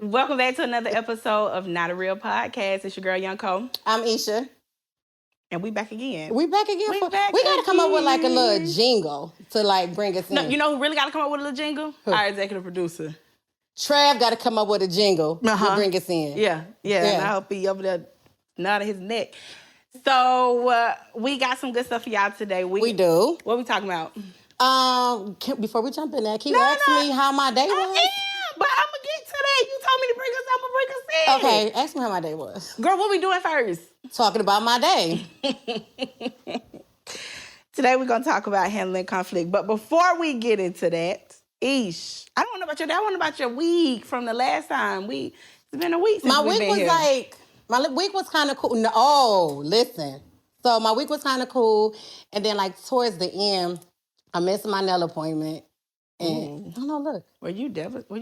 Welcome back to another episode of Not a Real Podcast. It's your girl, Young Co. I'm Isha. And we back again. We back again. We got to come up with like a little jingle to like bring us in. No, you know who really got to come up with a little jingle? Who? Our executive producer. Trav got to come up with a jingle to bring us in. Yeah. And I hope he over there nodding his neck. So we got some good stuff for y'all today. We do. What we talking about? Before we jump in there, can you ask me how my day was? But I'm going to get to that. You told me to bring us up and bring us in. Okay, ask me how my day was. Girl, what we doing first? Talking about my day. Today we're going to talk about handling conflict. But before we get into that, Ish, I don't want to know about your day. I want to know about your week from the last time. It's been a week since we've been here. My week was kind of cool. No, listen. So my week was kind of cool. And then like towards the end, I missed my nail appointment. And I don't know, look. You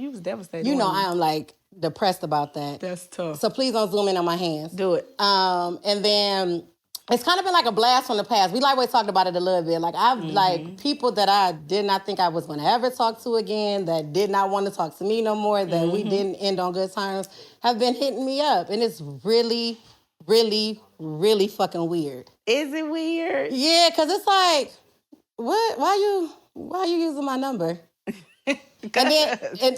was devastated. You know I am like depressed about that. That's tough. So please don't zoom in on my hands. Do it. And then it's kind of been like a blast from the past. We always talked about it a little bit. Like I've like people that I did not think I was going to ever talk to again, that did not want to talk to me no more, that we didn't end on good terms, have been hitting me up. And it's really, really, really fucking weird. Is it weird? Yeah, because it's like, what? Why you using my number? And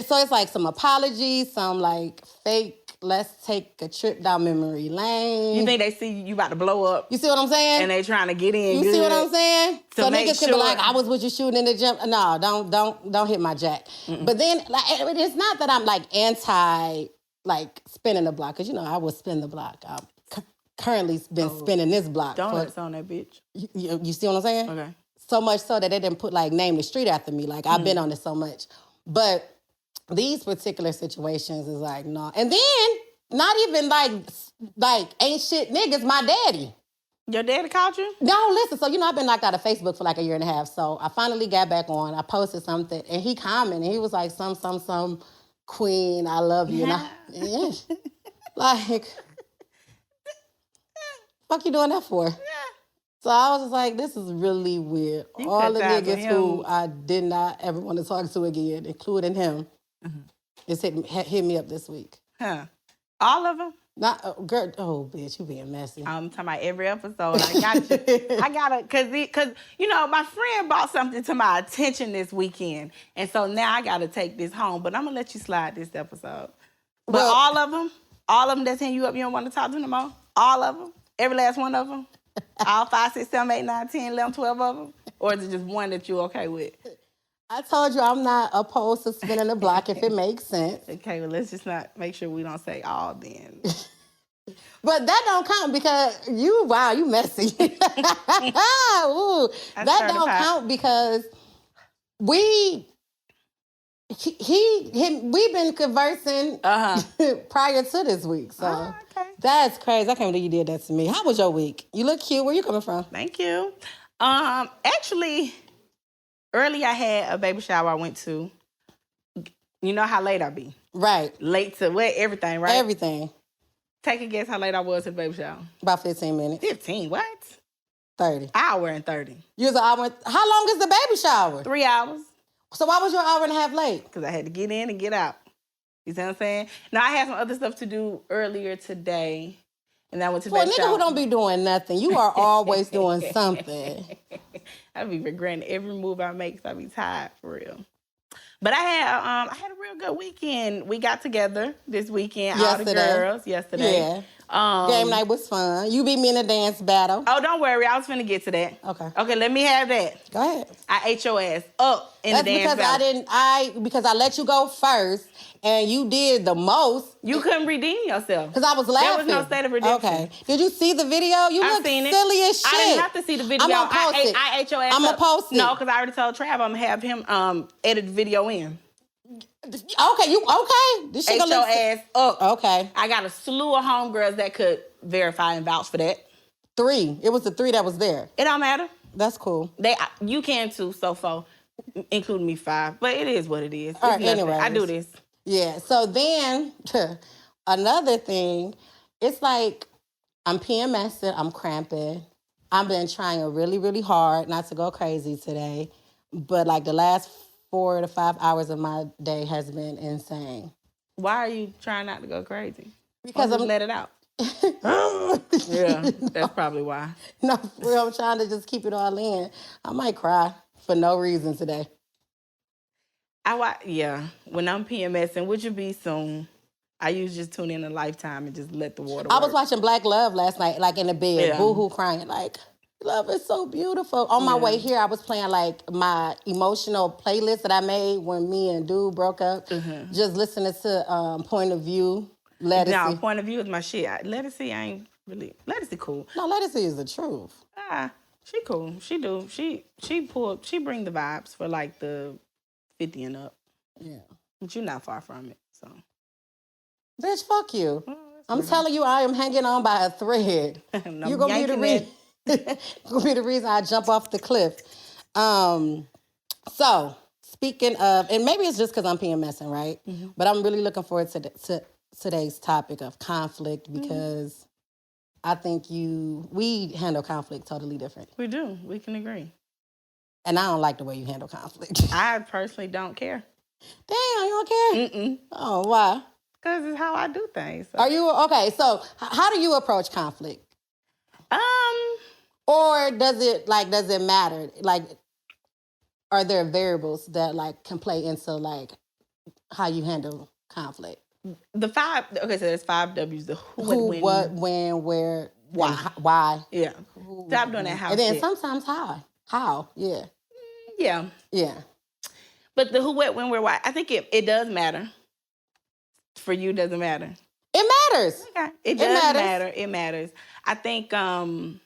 so it's like some apologies, some like fake, let's take a trip down memory lane. You think they see you about to blow up? You see what I'm saying? And they trying to get in. You see what I'm saying? So niggas sure. can be like, I was with you shooting in the gym. No, don't hit my jack. But then like it's not that I'm like anti like spinning the block, because you know I will spin the block. I've currently been spinning this block. Donuts on that bitch. You see what I'm saying? Okay. So much so that they didn't put like name the street after me. Like I've been on it so much. But these particular situations is like, no. And then not even like ain't shit niggas, my daddy. Your daddy called you? No, listen. So, you know, I've been knocked out of Facebook for like a year and a half. So I finally got back on. I posted something and he commented. He was like, some queen, I love you. Yeah. Like, fuck you doing that for? Yeah. So I was just like, this is really weird. All the niggas who I did not ever want to talk to again, including him, just hit me up this week. Huh. All of them? Not, girl, oh, bitch, you being messy. I'm talking about every episode. I got you. I got to, because, you know, my friend brought something to my attention this weekend. And so now I got to take this home. But I'm going to let you slide this episode. But all of them that's hitting you up, you don't want to talk to no more? All of them? Every last one of them? All 5, 6, 7, 8, 9, 10, 11, 12 of them? Or is it just one that you're okay with? I told you I'm not opposed to spinning the block if it makes sense. Okay, well, let's just not make sure we don't say all then. But that don't count because you messy. Ooh, that don't count because we've been conversing prior to this week. So that's crazy. I can't believe you did that to me. How was your week? You look cute. Where you coming from? Thank you. Actually, early I had a baby shower I went to. You know how late I be. Right. Late to what? Everything, right? Everything. Take a guess how late I was at the baby shower. About 15 minutes. 15, what? 30. Hour and 30. You was an hour. How long is the baby shower? 3 hours. So why was you an hour and a half late? Because I had to get in and get out. You see what I'm saying? Now, I had some other stuff to do earlier today. And I went to baby shower. For a nigga who don't be doing nothing, you are always doing something. I be regretting every move I make because I be tired, for real. But I had a real good weekend. We got together this weekend, all the girls, yesterday. Yeah. Game night was fun. You beat me in a dance battle. Oh, don't worry. I was finna get to that. Okay, let me have that. Go ahead. I ate your ass up in the dance battle. Because I let you go first, and you did the most. You couldn't redeem yourself. Because I was laughing. There was no state of redemption. Okay. Did you see the video? You look silly as shit. I didn't have to see the video. I'm going to post it. I ate your ass up. I'm going to post it. No, because I already told Trav I'm going to have him edit the video in. Okay, you okay? This shit ate your ass up. Okay. I got a slew of homegirls that could verify and vouch for that. 3. It was the 3 that was there. It don't matter. That's cool. You can too, so far, including me 5. But it is what it is. All right, anyway. I do this. Yeah, so then another thing, it's like I'm PMSing, I'm cramping. I've been trying really, really hard not to go crazy today. But like the last 4 to 5 hours of my day has been insane. Why are you trying not to go crazy? Because I'm let it out. Yeah, that's probably why. No, I'm trying to just keep it all in. I might cry for no reason today. When I'm PMSing, which will be soon, I usually just tune in a Lifetime and just let the water I work. was watching Black Love last night, like in the bed, boo-hoo crying, like, love is so beautiful. On my way here, I was playing like my emotional playlist that I made when me and Dude broke up. Just listening to Point of View, Let It See. No, Point of View is my shit. Let It See, I ain't really, Let It See cool. No, Let It See is the truth. She cool. She do. She bring the vibes for like the 50 and up. Yeah. But you're not far from it, so. Bitch, fuck you. I'm telling you, I am hanging on by a thread. You're gonna be the reason I jump off the cliff. So speaking of, and maybe it's just because I'm PMSing, right? But I'm really looking forward to today's topic of conflict because I think we handle conflict totally different. We do. We can agree. And I don't like the way you handle conflict. I personally don't care. Damn, you don't care? Mm-mm. Oh, why? Because it's how I do things. So. Are you, okay, so how do you approach conflict? Or does it matter? Like, are there variables that, like, can play into, like, how you handle conflict? So there's 5 W's. The who, what, when, where, why. Yeah. Stop doing that how. And then sometimes how. How, yeah. Yeah. Yeah. But the who, what, when, where, why, I think it does matter. For you, doesn't matter. It matters. Okay. It does matter. It matters. I think the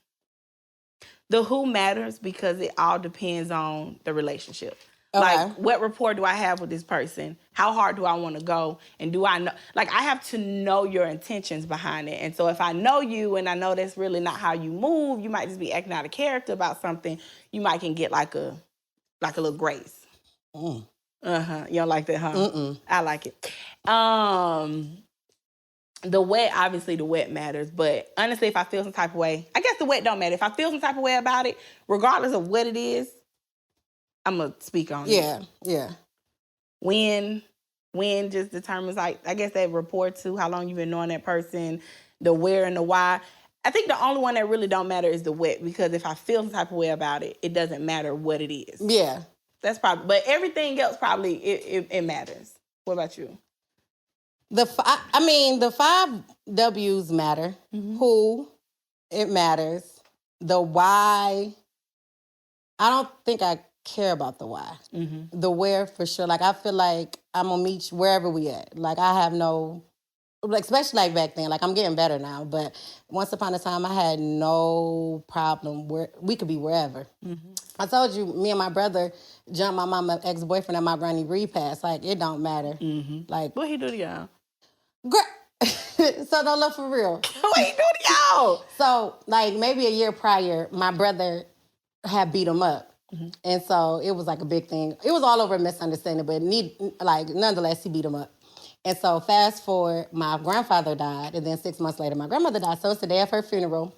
who matters because it all depends on the relationship. Okay. Like, what rapport do I have with this person? How hard do I want to go? And do I know? Like, I have to know your intentions behind it. And so if I know you and I know that's really not how you move, you might just be acting out of character about something. You might can get like a little grace. You don't like that, huh? Mm-mm. I like it. The wet matters, but honestly, if I feel some type of way, I guess the wet don't matter. If I feel some type of way about it, regardless of what it is, I'm gonna speak on it. Yeah. When just determines, like, I guess that rapport to how long you've been knowing that person, the where and the why. I think the only one that really don't matter is the wet, because if I feel some type of way about it, it doesn't matter what it is. Yeah. That's probably, but everything else probably it matters. What about you? The 5 W's matter. Who, it matters. The why, I don't think I care about the why. The where, for sure. Like, I feel like I'm gonna meet you wherever we at. Like, I have no, like, especially like back then. Like, I'm getting better now, but once upon a time, I had no problem where we could be wherever. I told you, me and my brother jumped my mama's ex-boyfriend at my granny repass. Like, it don't matter. Like, what he do to y'all? So, no, look, for real. What he do to y'all? So, like, maybe a year prior, my brother had beat him up. And so it was like a big thing. It was all over a misunderstanding, but nonetheless, he beat him up. And so fast forward, my grandfather died, and then 6 months later, my grandmother died. So it's the day of her funeral.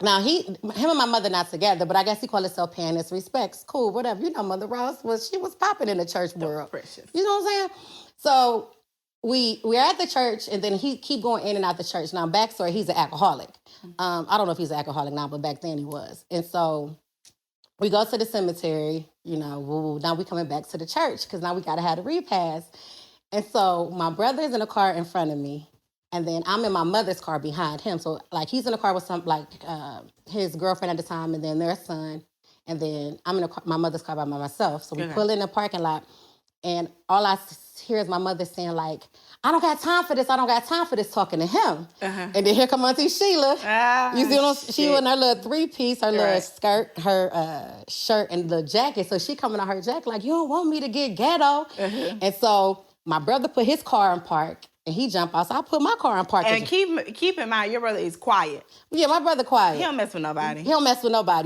Now, him and my mother not together, but I guess he called himself paying his respects. Cool, whatever. You know, Mother Ross was popping in the church world. Precious. You know what I'm saying? So we're at the church, and then he keep going in and out the church. Now, backstory, he's an alcoholic. I don't know if he's an alcoholic now, but back then he was. And so we go to the cemetery, you know, now we coming back to the church because now we got to have the repast. And so my brother's in a car in front of me, and then I'm in my mother's car behind him. So, like, he's in the car with his girlfriend at the time, and then their son, and then I'm in my mother's car by myself. So we pull in the parking lot, and all I hear is my mother saying, like, I don't got time for this, talking to him. And then here come Auntie Sheila. You see what she in her little 3-piece, her little skirt, her shirt, and the jacket. So she coming out her jacket like, you don't want me to get ghetto. And so my brother put his car in park, and he jumped out. So I put my car in park. And keep in mind, your brother is quiet. Yeah, my brother quiet. He don't mess with nobody.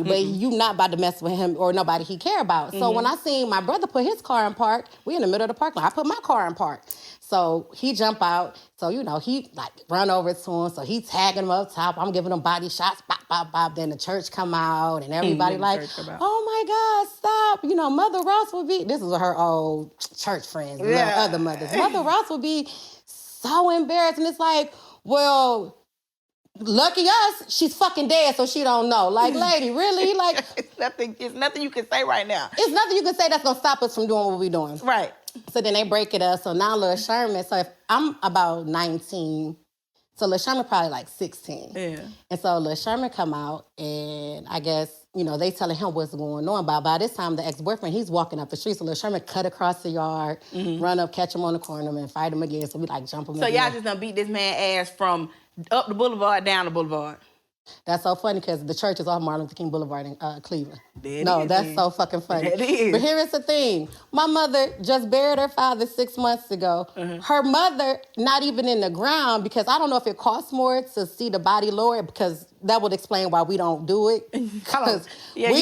But you not about to mess with him or nobody he care about. So when I seen my brother put his car in park, we in the middle of the parking lot. I put my car in park. So he jump out. So, you know, he like run over to him. So he tagging him up top. I'm giving him body shots. Bop, bop, bop. Then the church come out and everybody like, oh my God, stop. You know, Mother Ross would be, this is her old church friends, other mothers. Mother Ross would be so embarrassed. And it's like, well, lucky us, she's fucking dead, so she don't know. Like, lady, really? Like, it's nothing you can say right now. It's nothing you can say that's gonna stop us from doing what we're doing. Right. So then they break it up. So now Lil Sherman, so if I'm about 19, so Lil Sherman probably like 16. Yeah. And so Lil Sherman come out, and I guess, they telling him what's going on. But by this time, the ex-boyfriend, he's walking up the street. So Lil Sherman cut across the yard, run up, catch him on the corner, and fight him again. So we like jump him So again. y'all just done beat this man ass from up the boulevard, down the boulevard. That's so funny because the church is off Martin Luther King Boulevard in Cleveland. That's so fucking funny. That is. But here is the thing. My mother just buried her father 6 months ago. Her mother, not even in the ground, because I don't know if it costs more to see the body lower, because that would explain why we don't do it. Because when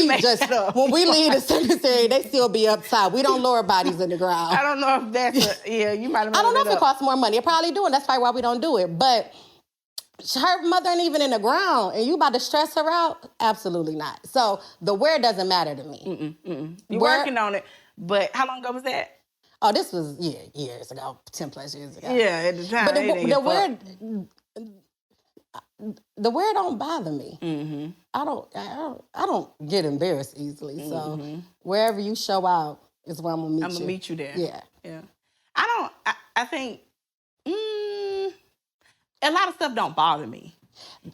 we leave the cemetery, they still be up top. We don't lower bodies in the ground. I don't know if that's you might have. I don't know if it costs more money. It probably do, and that's probably why we don't do it. But her mother ain't even in the ground, and you about to stress her out? Absolutely not. So the where doesn't matter to me. You're working on it, but how long ago was that? Oh, this was years ago, 10 plus years ago. Yeah, at the time. But the where don't bother me. I don't get embarrassed easily. So wherever you show out is where I'm gonna meet you. I'm gonna meet you there. Yeah. I think. A lot of stuff don't bother me.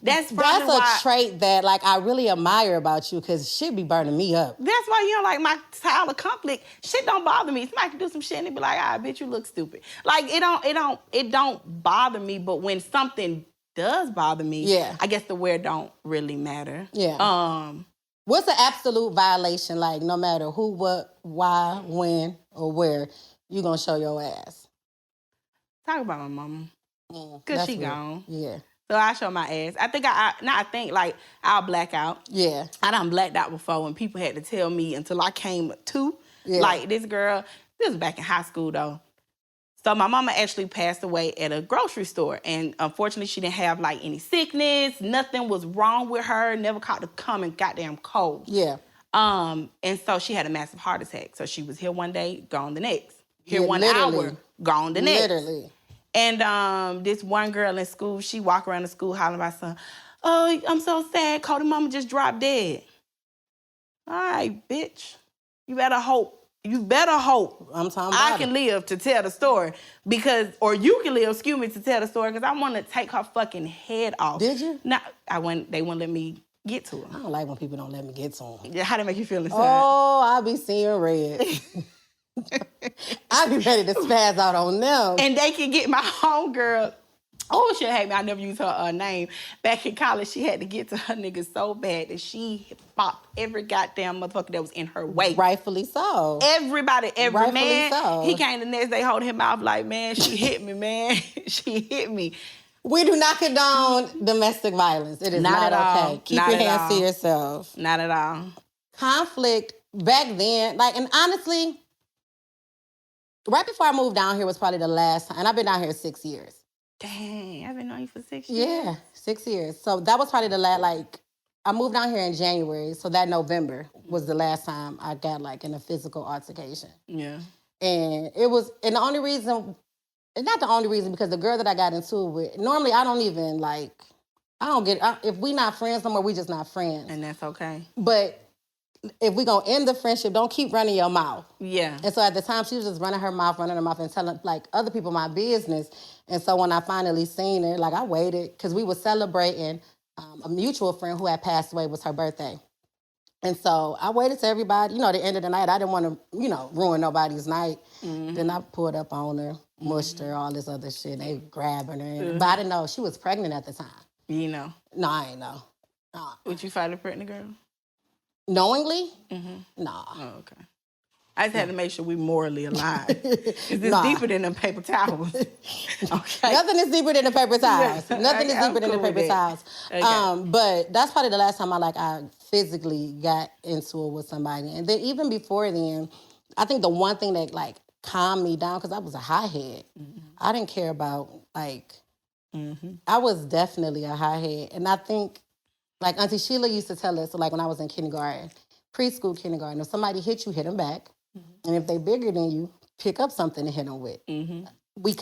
That's a trait that I really admire about you, because shit be burning me up. That's why my style of conflict. Shit don't bother me. Somebody can do some shit and they be like, bitch, you look stupid. Like it don't bother me. But when something does bother me, I guess the where don't really matter. Yeah. What's the absolute violation? Like, no matter who, what, why, when, or where, you gonna show your ass? Talk about my mama. Because she gone. Yeah. So I show my ass. I think I'll black out. Yeah. I done blacked out before when people had to tell me until I came to. Yeah. Like this was back in high school though. So my mama actually passed away at a grocery store. And unfortunately she didn't have any sickness. Nothing was wrong with her. Never caught the common goddamn cold. Yeah. And so she had a massive heart attack. So she was here one day, gone the next. Here one literally. hour, gone the next. Literally. And this one girl in school, she walked around the school hollering about son. Oh, I'm so sad. Kodie mama just dropped dead. All right, bitch. You better hope. I'm talking about I can live to tell the story or you can live, to tell the story, because I want to take her fucking head off. Did you? No, they wouldn't let me get to her. I don't like when people don't let me get to them. Yeah, how did it make you feel inside? Oh, I be seeing red. I be ready to spaz out on them. And they can get my homegirl. Oh, she'll hate me. I never used her name. Back in college, she had to get to her nigga so bad that she popped every goddamn motherfucker that was in her way. Rightfully so. Everybody, Rightfully man. So. He came the next day holding him out like, man, she hit me, man. She hit me. We do not condone domestic violence. It is not okay. Keep your hands to yourself. Not at all. Conflict back then, and honestly, right before I moved down here was probably the last time, and I've been down here 6 years. Dang, I've been knowing you for 6 years. Yeah, 6 years. So that was probably the last, I moved down here in January, so that November was the last time I got, in a physical altercation. Yeah. And it was, and the only reason, not the only reason, because the girl that I got into it with, normally I don't even, if we not friends no more, we just not friends. And that's okay. But if we gonna end the friendship, don't keep running your mouth. Yeah. And so at the time, she was just running her mouth and telling other people my business. And so when I finally seen her, I waited, because we were celebrating a mutual friend who had passed away. It was her birthday. And so I waited till everybody, the end of the night. I didn't want to, ruin nobody's night. Mm-hmm. Then I pulled up on her, mushed her, all this other shit. They grabbing her. Mm-hmm. But I didn't know she was pregnant at the time. You know? No, I ain't know. Would you fight a pregnant girl? Knowingly? Mm-hmm. Nah. Oh, okay. I just had to make sure we morally aligned. Is this deeper than them paper towels? Okay. Nothing is deeper than the paper towels. Nothing is deeper than the paper towels. Okay. But that's probably the last time I physically got into it with somebody. And then even before then, I think the one thing that calmed me down, because I was a hothead. Mm-hmm. I didn't care about mm-hmm. I was definitely a hothead. And I think Auntie Sheila used to tell us, when I was in kindergarten, preschool kindergarten, if somebody hit you, hit them back. Mm-hmm. And if they bigger than you, pick up something to hit them with. Mm-hmm. we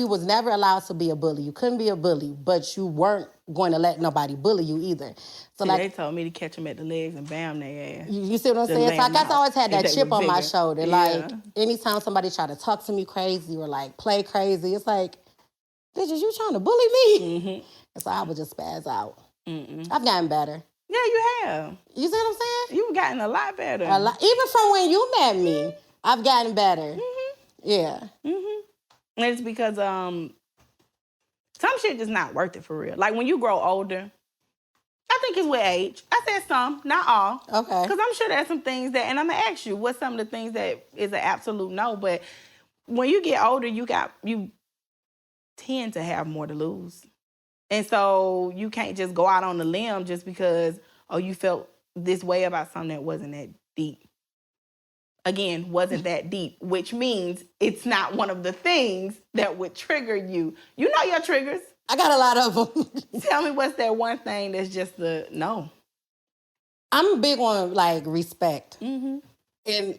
was never allowed to be a bully. You couldn't be a bully, but you weren't going to let nobody bully you either. So See, like they told me to catch them at the legs and bam their ass. you see what I'm To saying? lay So I 'em guess I out always had if that they chip was on my bigger. shoulder. Yeah. Like anytime somebody try to talk to me crazy or like play crazy, it's like, bitches, you trying to bully me? Mm-hmm. And so I would just spaz out. Mm-mm. I've gotten better. Yeah, you have. You see what I'm saying? You've gotten a lot better. A lot. Even from when you met me, I've gotten better. Mm-hmm. Yeah. Mm-hmm. And it's because some shit just not worth it for real. Like when you grow older, I think it's with age. I said some, not all. Okay. Because I'm sure there's some things that, and I'm gonna ask you, what's some of the things that is an absolute no. But when you get older, you tend to have more to lose. And so you can't just go out on a limb just because, you felt this way about something that wasn't that deep. Again, wasn't that deep, which means it's not one of the things that would trigger you. You know your triggers. I got a lot of them. Tell me what's that one thing that's just the no. I'm big on like respect. Mm-hmm. And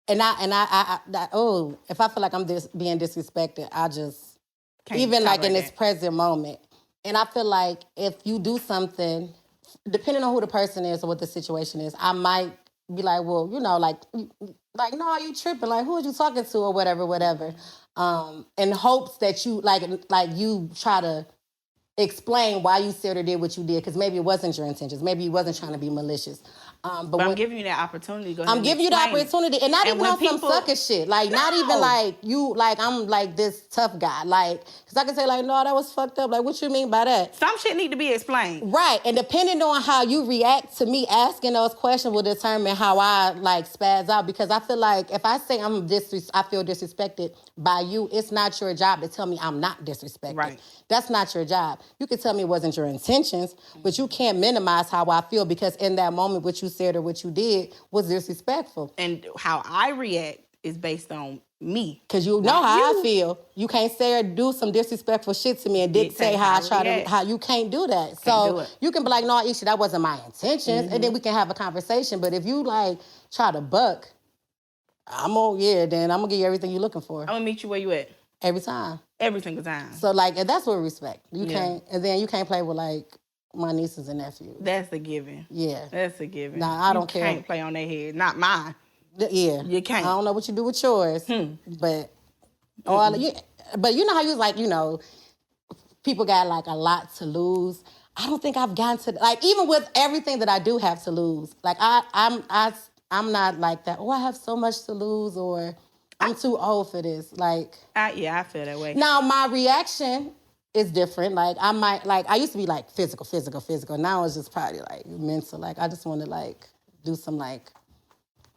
if I feel like I'm being disrespected, I just Can't even like in tolerate this that. present moment. And I feel like if you do something, depending on who the person is or what the situation is, I might be like, well, you know, like no, you tripping? Like, who are you talking to or whatever. In hopes that you like you try to explain why you said or did what you did, because maybe it wasn't your intentions. Maybe you wasn't trying to be malicious. But I'm giving you that opportunity. Go ahead. I'm giving you the opportunity, and not And even when on some sucker shit. Like, not even like you, like I'm like this tough guy. Like, because I can say like, no, that was fucked up. Like, what you mean by that? Some shit need to be explained. Right, and depending on how you react to me asking those questions will determine how I like spaz out. Because I feel like if I say I feel disrespected by you, it's not your job to tell me I'm not disrespected. Right. That's not your job. You can tell me it wasn't your intentions, but you can't minimize how I feel, because in that moment, what you said or what you did was disrespectful. And how I react is based on me. Because you know how I feel. You can't say or do some disrespectful shit to me and dictate how I try to, how you can't do that. So you can be like, no, Isha, that wasn't my intentions. And then we can have a conversation. But if you like try to buck, then I'm going to give you everything you're looking for. I'm going to meet you where you at. Every time. Every single time. So like, and that's with respect. You can't, and then you can't play with like my nieces and nephews. That's a given. Yeah. That's a given. Nah, I don't care. You can't play on their head. Not mine. Yeah. You can't. I don't know what you do with yours, but but you know how you like, you know, people got like a lot to lose. I don't think I've gotten to, like, even with everything that I do have to lose, like I'm not like that. Oh, I have so much to lose, or I'm too old for this. Like, I feel that way. Now my reaction is different. Like I might, like I used to be like physical. Now it's just probably like mental. Like I just want to like do some like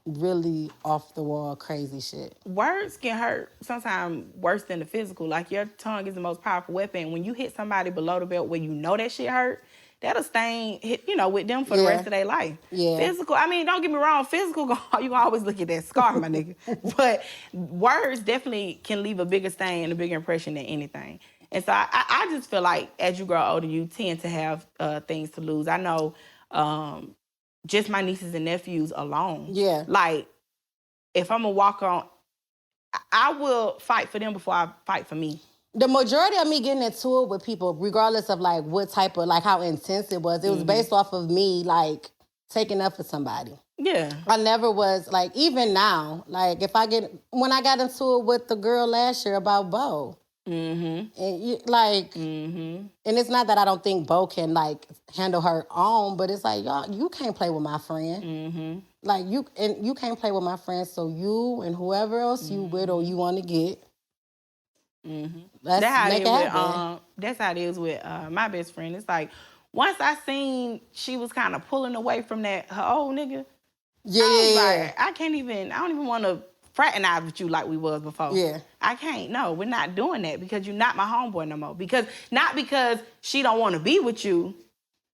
really off the wall crazy shit. Words can hurt sometimes worse than the physical. Like your tongue is the most powerful weapon. When you hit somebody below the belt where you know that shit hurt, that'll stain, with them for the rest of their life. Yeah. Physical, I mean, don't get me wrong, physical, you can always look at that scar, my nigga. But words definitely can leave a bigger stain and a bigger impression than anything. And so I just feel like as you grow older, you tend to have things to lose. I know just my nieces and nephews alone. Yeah. Like, if I'm going to walk on, I will fight for them before I fight for me. The majority of me getting into it with people, regardless of like what type of, like how intense it was based off of me like taking up for somebody. Yeah. I never was like, even now, like when I got into it with the girl last year about Bo. Mm-hmm. And and it's not that I don't think Bo can like handle her own, but it's like, y'all, you can't play with my friend. Mm-hmm. Like you can't play with my friend, so you and whoever else you with or you want to get. Mm-hmm. That's how it is with my best friend. It's like once I seen she was kind of pulling away from that her old nigga. Yeah, I don't even want to fraternize with you like we was before. Yeah, I can't. No, we're not doing that because you're not my homeboy no more. Not because she don't want to be with you,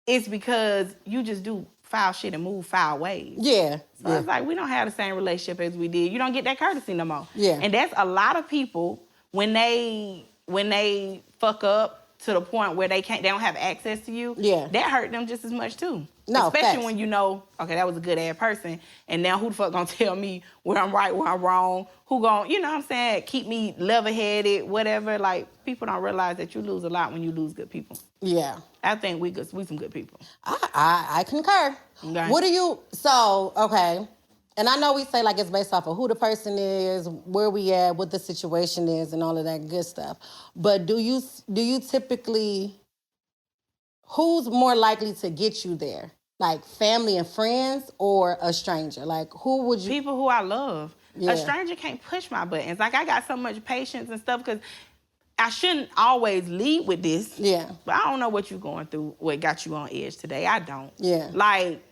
it's because you just do foul shit and move foul ways. Yeah. So it's like we don't have the same relationship as we did. You don't get that courtesy no more. Yeah. And that's a lot of people when they fuck up to the point where they don't have access to you, that hurt them just as much too. No, especially when you know, okay, that was a good ass person, and now who the fuck gonna tell me where I'm right, where I'm wrong? Who gonna, you know what I'm saying, keep me level-headed, whatever. Like, people don't realize that you lose a lot when you lose good people. Yeah. I think we some good people. I concur. Okay. What do you, okay, and I know we say like it's based off of who the person is, where we at, what the situation is, and all of that good stuff. But do you typically, who's more likely to get you there? Like family and friends or a stranger? Like who would you? People who I love. Yeah. A stranger can't push my buttons. Like I got so much patience and stuff because I shouldn't always lead with this. Yeah. But I don't know what you're going through, what got you on edge today. I don't. Yeah. Like,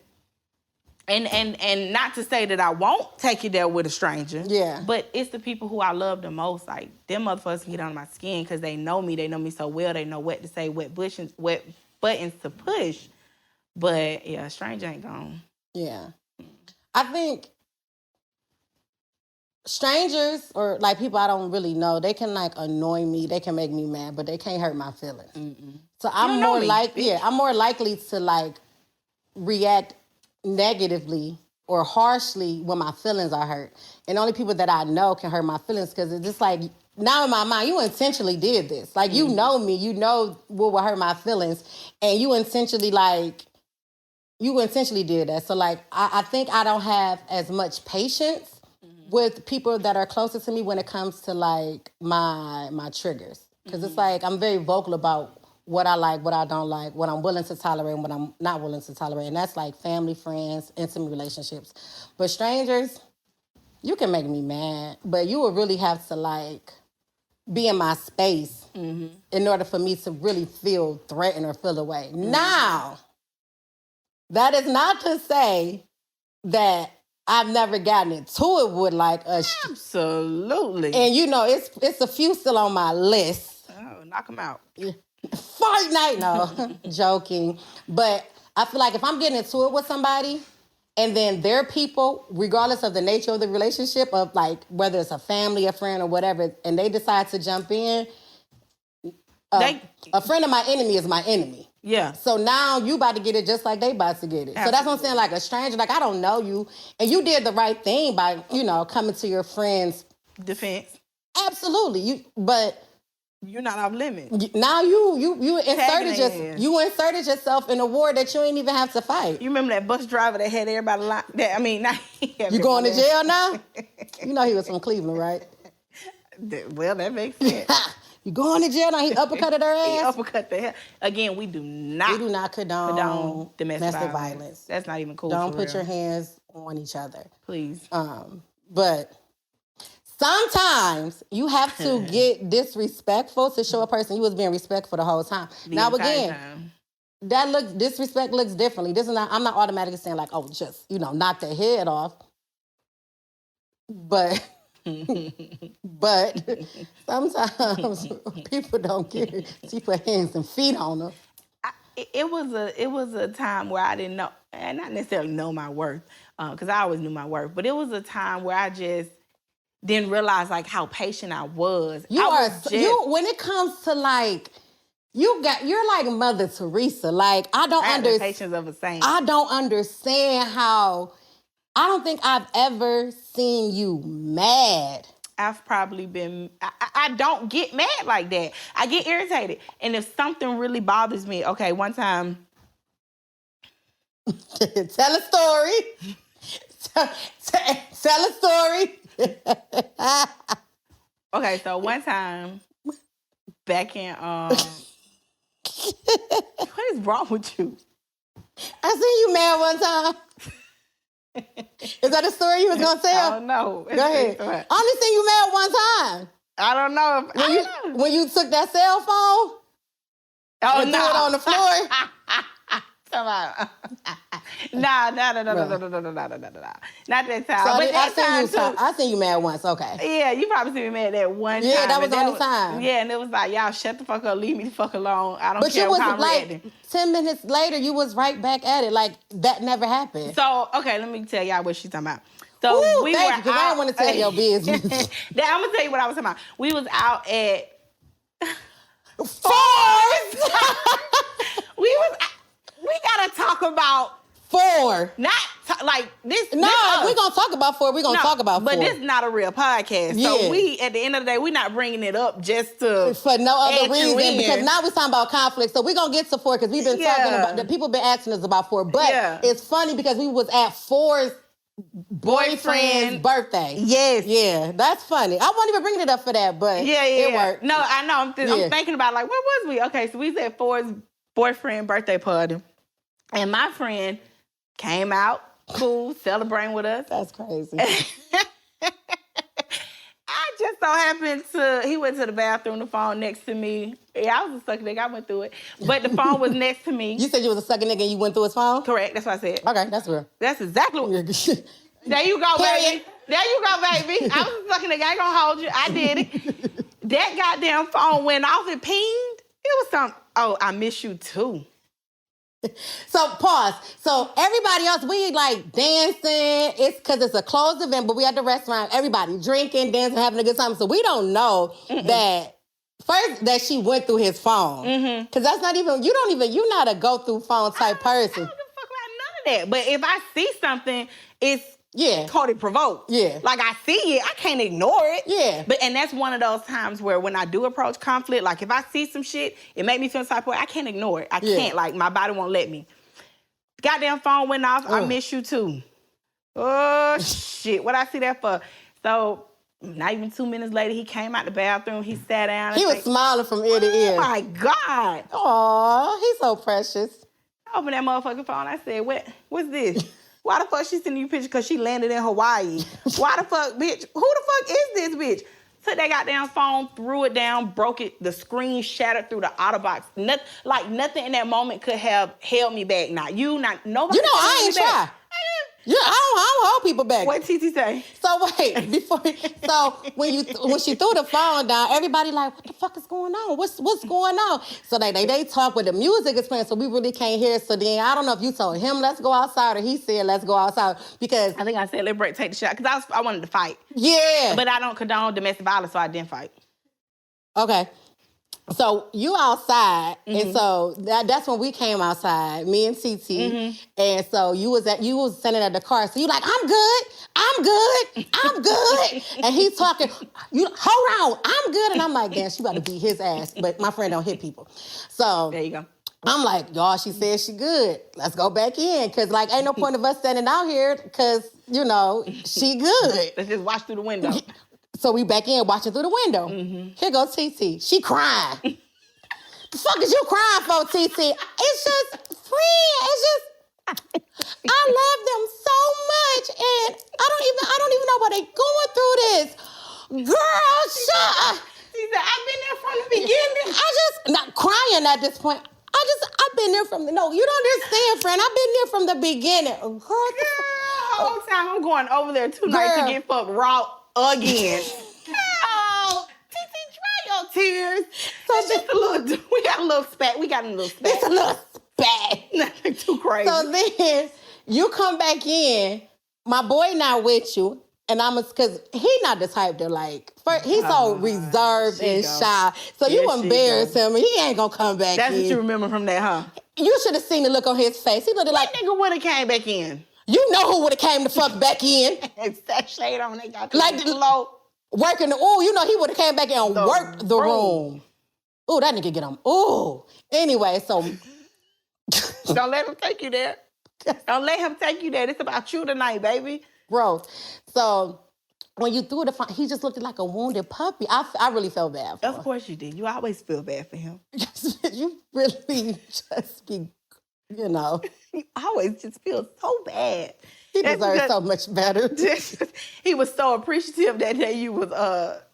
and not to say that I won't take you there with a stranger. Yeah. But it's the people who I love the most. Like, them motherfuckers can get on my skin because they know me. They know me so well. They know what to say, what buttons to push. But, yeah, a stranger ain't gone. Yeah. I think strangers or, like, people I don't really know, they can, like, annoy me. They can make me mad, but they can't hurt my feelings. Mm-mm. So I'm more likely to, like, react negatively or harshly when my feelings are hurt. And only people that I know can hurt my feelings because it's just, like, now in my mind, you intentionally did this. Like, you know me. You know what will hurt my feelings. And you intentionally did that. So, like, I think I don't have as much patience with people that are closer to me when it comes to, like, my triggers. Because it's like I'm very vocal about what I like, what I don't like, what I'm willing to tolerate, and what I'm not willing to tolerate. And that's, like, family, friends, intimate relationships. But strangers, you can make me mad. But you would really have to, like, be in my space in order for me to really feel threatened or feel away. Now, that is not to say that I've never gotten into it with like a... Absolutely. And you know, it's a few still on my list. Oh, knock them out. Fight night, no, joking. But I feel like if I'm getting into it with somebody and then their people, regardless of the nature of the relationship, of like whether it's a family, a friend, or whatever, and they decide to jump in, a friend of my enemy is my enemy. Yeah. So now you about to get it just like they about to get it. Absolutely. So that's what I'm saying, like a stranger, like I don't know you, and you did the right thing by, you know, coming to your friend's defense. Absolutely. But you're not off limits. Now you inserted yourself in a war that you ain't even have to fight. You remember that bus driver that had everybody locked? You going to jail now? You know he was from Cleveland, right? Well, that makes sense. You going to jail now? He uppercutted her ass? He uppercut the hell. Again, we do not condone domestic violence. That's not even cool. Don't put your hands on each other. Please. But sometimes you have to get disrespectful to show a person you was being respectful the whole time. Now again, disrespect looks differently. I'm not automatically saying like, oh, just, you know, knock their head off. But sometimes people don't get it. So you put hands and feet on them. It was a time where I didn't know, and not necessarily know my worth, because I always knew my worth. But it was a time where I just didn't realize like how patient I was. When it comes to like, you're like Mother Teresa. Like I don't understand. Patience of a saint. I don't understand how. I don't think I've ever seen you mad. I've probably been... I don't get mad like that. I get irritated. And if something really bothers me... Okay, one time... Tell a story. Tell a story. Okay, so one time... Back in... What is wrong with you? I seen you mad one time. Is that a story you was gonna tell? I don't know. Go ahead. I only seen you mad one time. I don't know. When you took that cell phone and threw it on the floor. Come on. No. Not that time. So but that time I seen you mad once, okay. Yeah, you probably seen me mad that one time. Yeah, that was the only time. Yeah, and it was like, y'all shut the fuck up, leave me the fuck alone. I don't care how I'm like, reacting. 10 minutes later, you was right back at it. Like, that never happened. So, okay, let me tell y'all what she's talking about. So we were out. Because I don't want to tell your business. I'm going to tell you what I was talking about. We was out at... Fours! 4. Not like this. No, this we're going to talk about 4. We're going to talk about 4. But this is not a real podcast. Yeah. So we, at the end of the day, we're not bringing it up just to... For no other reason. Because in. now we're talking about conflict. So we're going to get to 4 because we've been talking about... The people been asking us about 4. But it's funny because we was at 4's boyfriend's birthday. Yes. Yeah, that's funny. I wasn't even bringing it up for that, but it worked. No, I know. I'm thinking about, like, where was we? Okay, so we was at 4's boyfriend birthday party. And my friend came out, cool, celebrating with us. That's crazy. I just so happened he went to the bathroom, the phone next to me. Yeah, I was a sucker nigga. I went through it. But the phone was next to me. You said you was a sucker nigga and you went through his phone? Correct. That's what I said. Okay, that's real. That's exactly what... There you go, baby. There you go, baby. I was a sucker nigga. I ain't gonna hold you. I did it. That goddamn phone went off. It pinged. It was something. Oh, I miss you too. So, pause. So, everybody else, we like dancing. It's because it's a closed event, but we at the restaurant. Everybody drinking, dancing, having a good time. So, we don't know that she went through his phone. Because that's not even, you're not a go through phone type person. I don't give a fuck about none of that. But if I see something, it's totally provoked. Yeah. Like, I see it, I can't ignore it. Yeah. And that's one of those times where when I do approach conflict, like if I see some shit, it make me feel some type of way, I can't ignore it. I can't, like, my body won't let me. Goddamn phone went off, I miss you too. Oh, shit, what I see that for? So, not even 2 minutes later, he came out the bathroom, he sat down. He was smiling from ear to ear. Oh, my God. Aw, he's so precious. I opened that motherfucking phone, I said, what's this? Why the fuck she sending you pictures? Because she landed in Hawaii. Why the fuck, bitch? Who the fuck is this bitch? Took that goddamn phone, threw it down, broke it. The screen shattered through the OtterBox. Nothing in that moment could have held me back. Not you, not nobody. You know, I ain't try. Yeah, I don't hold people back. What TT say? So wait, when she threw the phone down, everybody like, what the fuck is going on? What's going on? So they talk with the music is playing, so we really can't hear. So then I don't know if you told him let's go outside or he said let's go outside because I think I said let's take the shot because I wanted to fight. Yeah, but I don't condone domestic violence, so I didn't fight. Okay. So you outside, and so that's when we came outside, me and TT, and so you was standing at the car. So you like, I'm good, and he's talking. You hold on, I'm good, and I'm like, damn, she about to beat his ass, but my friend don't hit people. So there you go. I'm like, y'all, she said she good. Let's go back in, cause like ain't no point of us standing out here, cause you know she good. Let's just watch through the window. So we back in watching through the window. Here goes TT. She crying. The fuck is you crying for, TT? It's just friend. It's just I love them so much, and I don't even know why they going through this. Girl, shut up. She said, I've been there from the beginning. I just not crying at this point. I've been there from no. You don't understand, friend. I've been there from the beginning. Girl, whole time I'm going over there tonight to get fucked raw. Again. Oh, TT, dry your tears. So it's just a little, we got a little spat. It's a little spat. Nothing too crazy. So then you come back in, my boy not with you, and cause he not the type to like, he's so reserved and shy. So you embarrass him and he ain't gonna come back in. That's what you remember from that, huh? You should have seen the look on his face. He looked like... That nigga would have came back in. You know who would have came the fuck back in. It's that shade on. They got like low. Working you know he would have came back in and worked the room. Ooh, that nigga get him. Ooh. Anyway, so... Don't let him take you there. Don't let him take you there. It's about you tonight, baby. Bro, so when you threw the phone, he just looked like a wounded puppy. I really felt bad for him. Of course you did. You always feel bad for him. You really just be... You know. He always just feels so bad. He deserves so much better. He was so appreciative that day you was,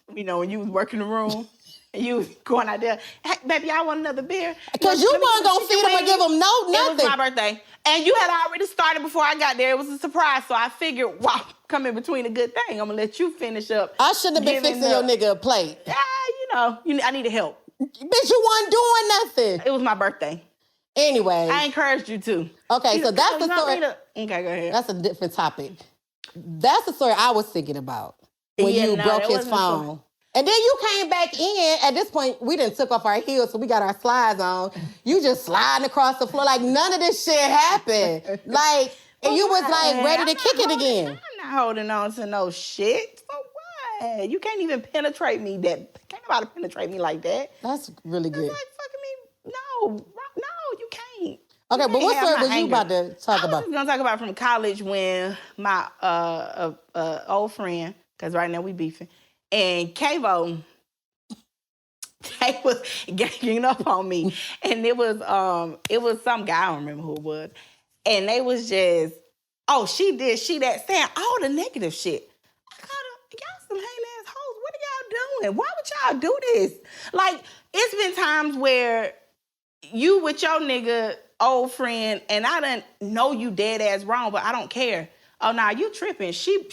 when you was working the room and you was going out there, hey, baby, I want another beer. Because you weren't going to feed him or give him nothing. It was my birthday. And you had already started before I got there. It was a surprise. So I figured, wow, come in between a good thing. I'm going to let you finish up. I shouldn't have been fixing your nigga a plate. I needed help. Bitch, you weren't doing nothing. It was my birthday. Anyway. I encouraged you to. Okay, so that's the story. Okay, go ahead. That's a different topic. That's the story I was thinking about when you broke his phone. And then you came back in. At this point, we done took off our heels, so we got our slides on. You just sliding across the floor like none of this shit happened. Like, And you was like ready to kick it again. I'm not holding on to no shit. For what? You can't even penetrate me. Can't nobody penetrate me like that. That's really good. It's like fucking me. No, you can't. Okay, but what story was you about to talk about? I was just gonna talk about from college when my old friend, because right now we beefing, and Kavo, they was ganging up on me, and it was some guy, I don't remember who it was, and they was just, oh, she did, she that, saying all the negative shit. I called them, y'all some hating ass hoes. What are y'all doing? Why would y'all do this? Like, it's been times where you with your nigga old friend, and I done know you dead ass wrong, but I don't care. Oh, nah, you tripping. She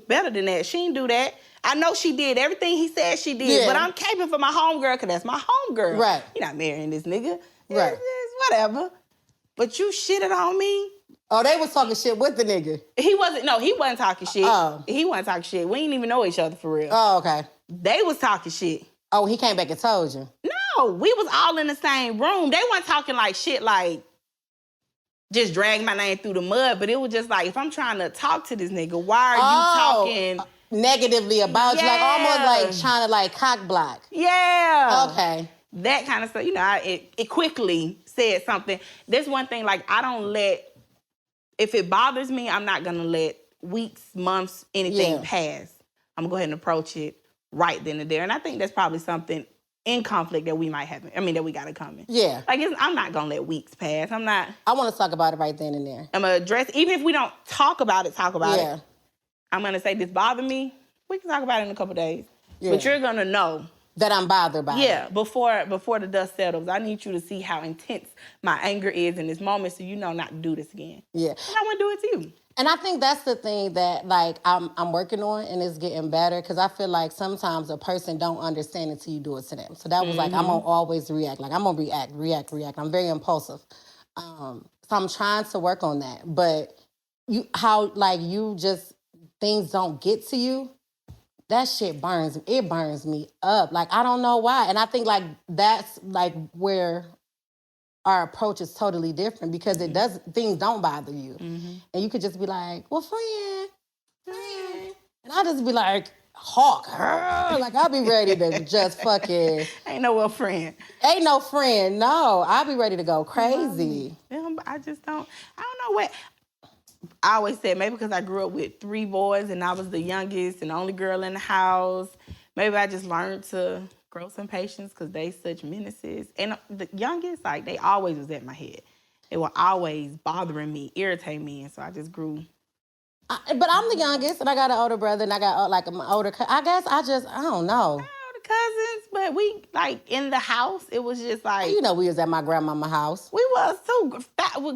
better than that. She ain't do that. I know she did everything he said she did, but I'm caping for my homegirl because that's my homegirl. Right. You're not marrying this nigga. Right. It's whatever. But you shitted on me. Oh, they was talking shit with the nigga. He wasn't talking shit. Oh. He wasn't talking shit. We didn't even know each other for real. Oh, okay. They was talking shit. Oh, he came back and told you. No, we was all in the same room. They weren't talking like shit like just drag my name through the mud, but it was just like, if I'm trying to talk to this nigga, why are you talking negatively about you? Like almost like trying to like cock block. Yeah. Okay. That kind of stuff. You know, it quickly said something. There's one thing, like, I don't let, if it bothers me, I'm not going to let weeks, months, anything pass. I'm going to go ahead and approach it right then and there. And I think that's probably something in conflict that we might have, that we got it coming. Yeah. Like, I'm not going to let weeks pass. I want to talk about it right then and there. I'm going to address, even if we don't talk about it. I'm going to say, this bothered me. We can talk about it in a couple days. Yeah. But you're going to know that I'm bothered by it. Yeah, before the dust settles. I need you to see how intense my anger is in this moment so you know not to do this again. Yeah. And I want to do it to you. And I think that's the thing that, like, I'm working on, and it's getting better, because I feel like sometimes a person don't understand until you do it to them. So that was like, I'm going to always react. Like, I'm going to react. I'm very impulsive. So I'm trying to work on that. But things don't get to you, that shit burns me up. Like, I don't know why. And I think, like, that's, like, where our approach is totally different, because things don't bother you. And you could just be like, well, friend. And I'll just be like, hawk, like, I'll be ready to just fucking... Ain't no friend. Ain't no friend, no. I'll be ready to go crazy. I don't know what... I always said, maybe because I grew up with 3 boys and I was the youngest and the only girl in the house, maybe I just learned to grow some patience because they such menaces. And the youngest, like, they always was at my head. They were always bothering me, irritating me, and so I just grew. But I'm the youngest, and I got an older brother, and I got, like, an older cousin. I guess I don't know. Cousins, but we, like, in the house, it was just like... You know we was at my grandmama's house. We was, too.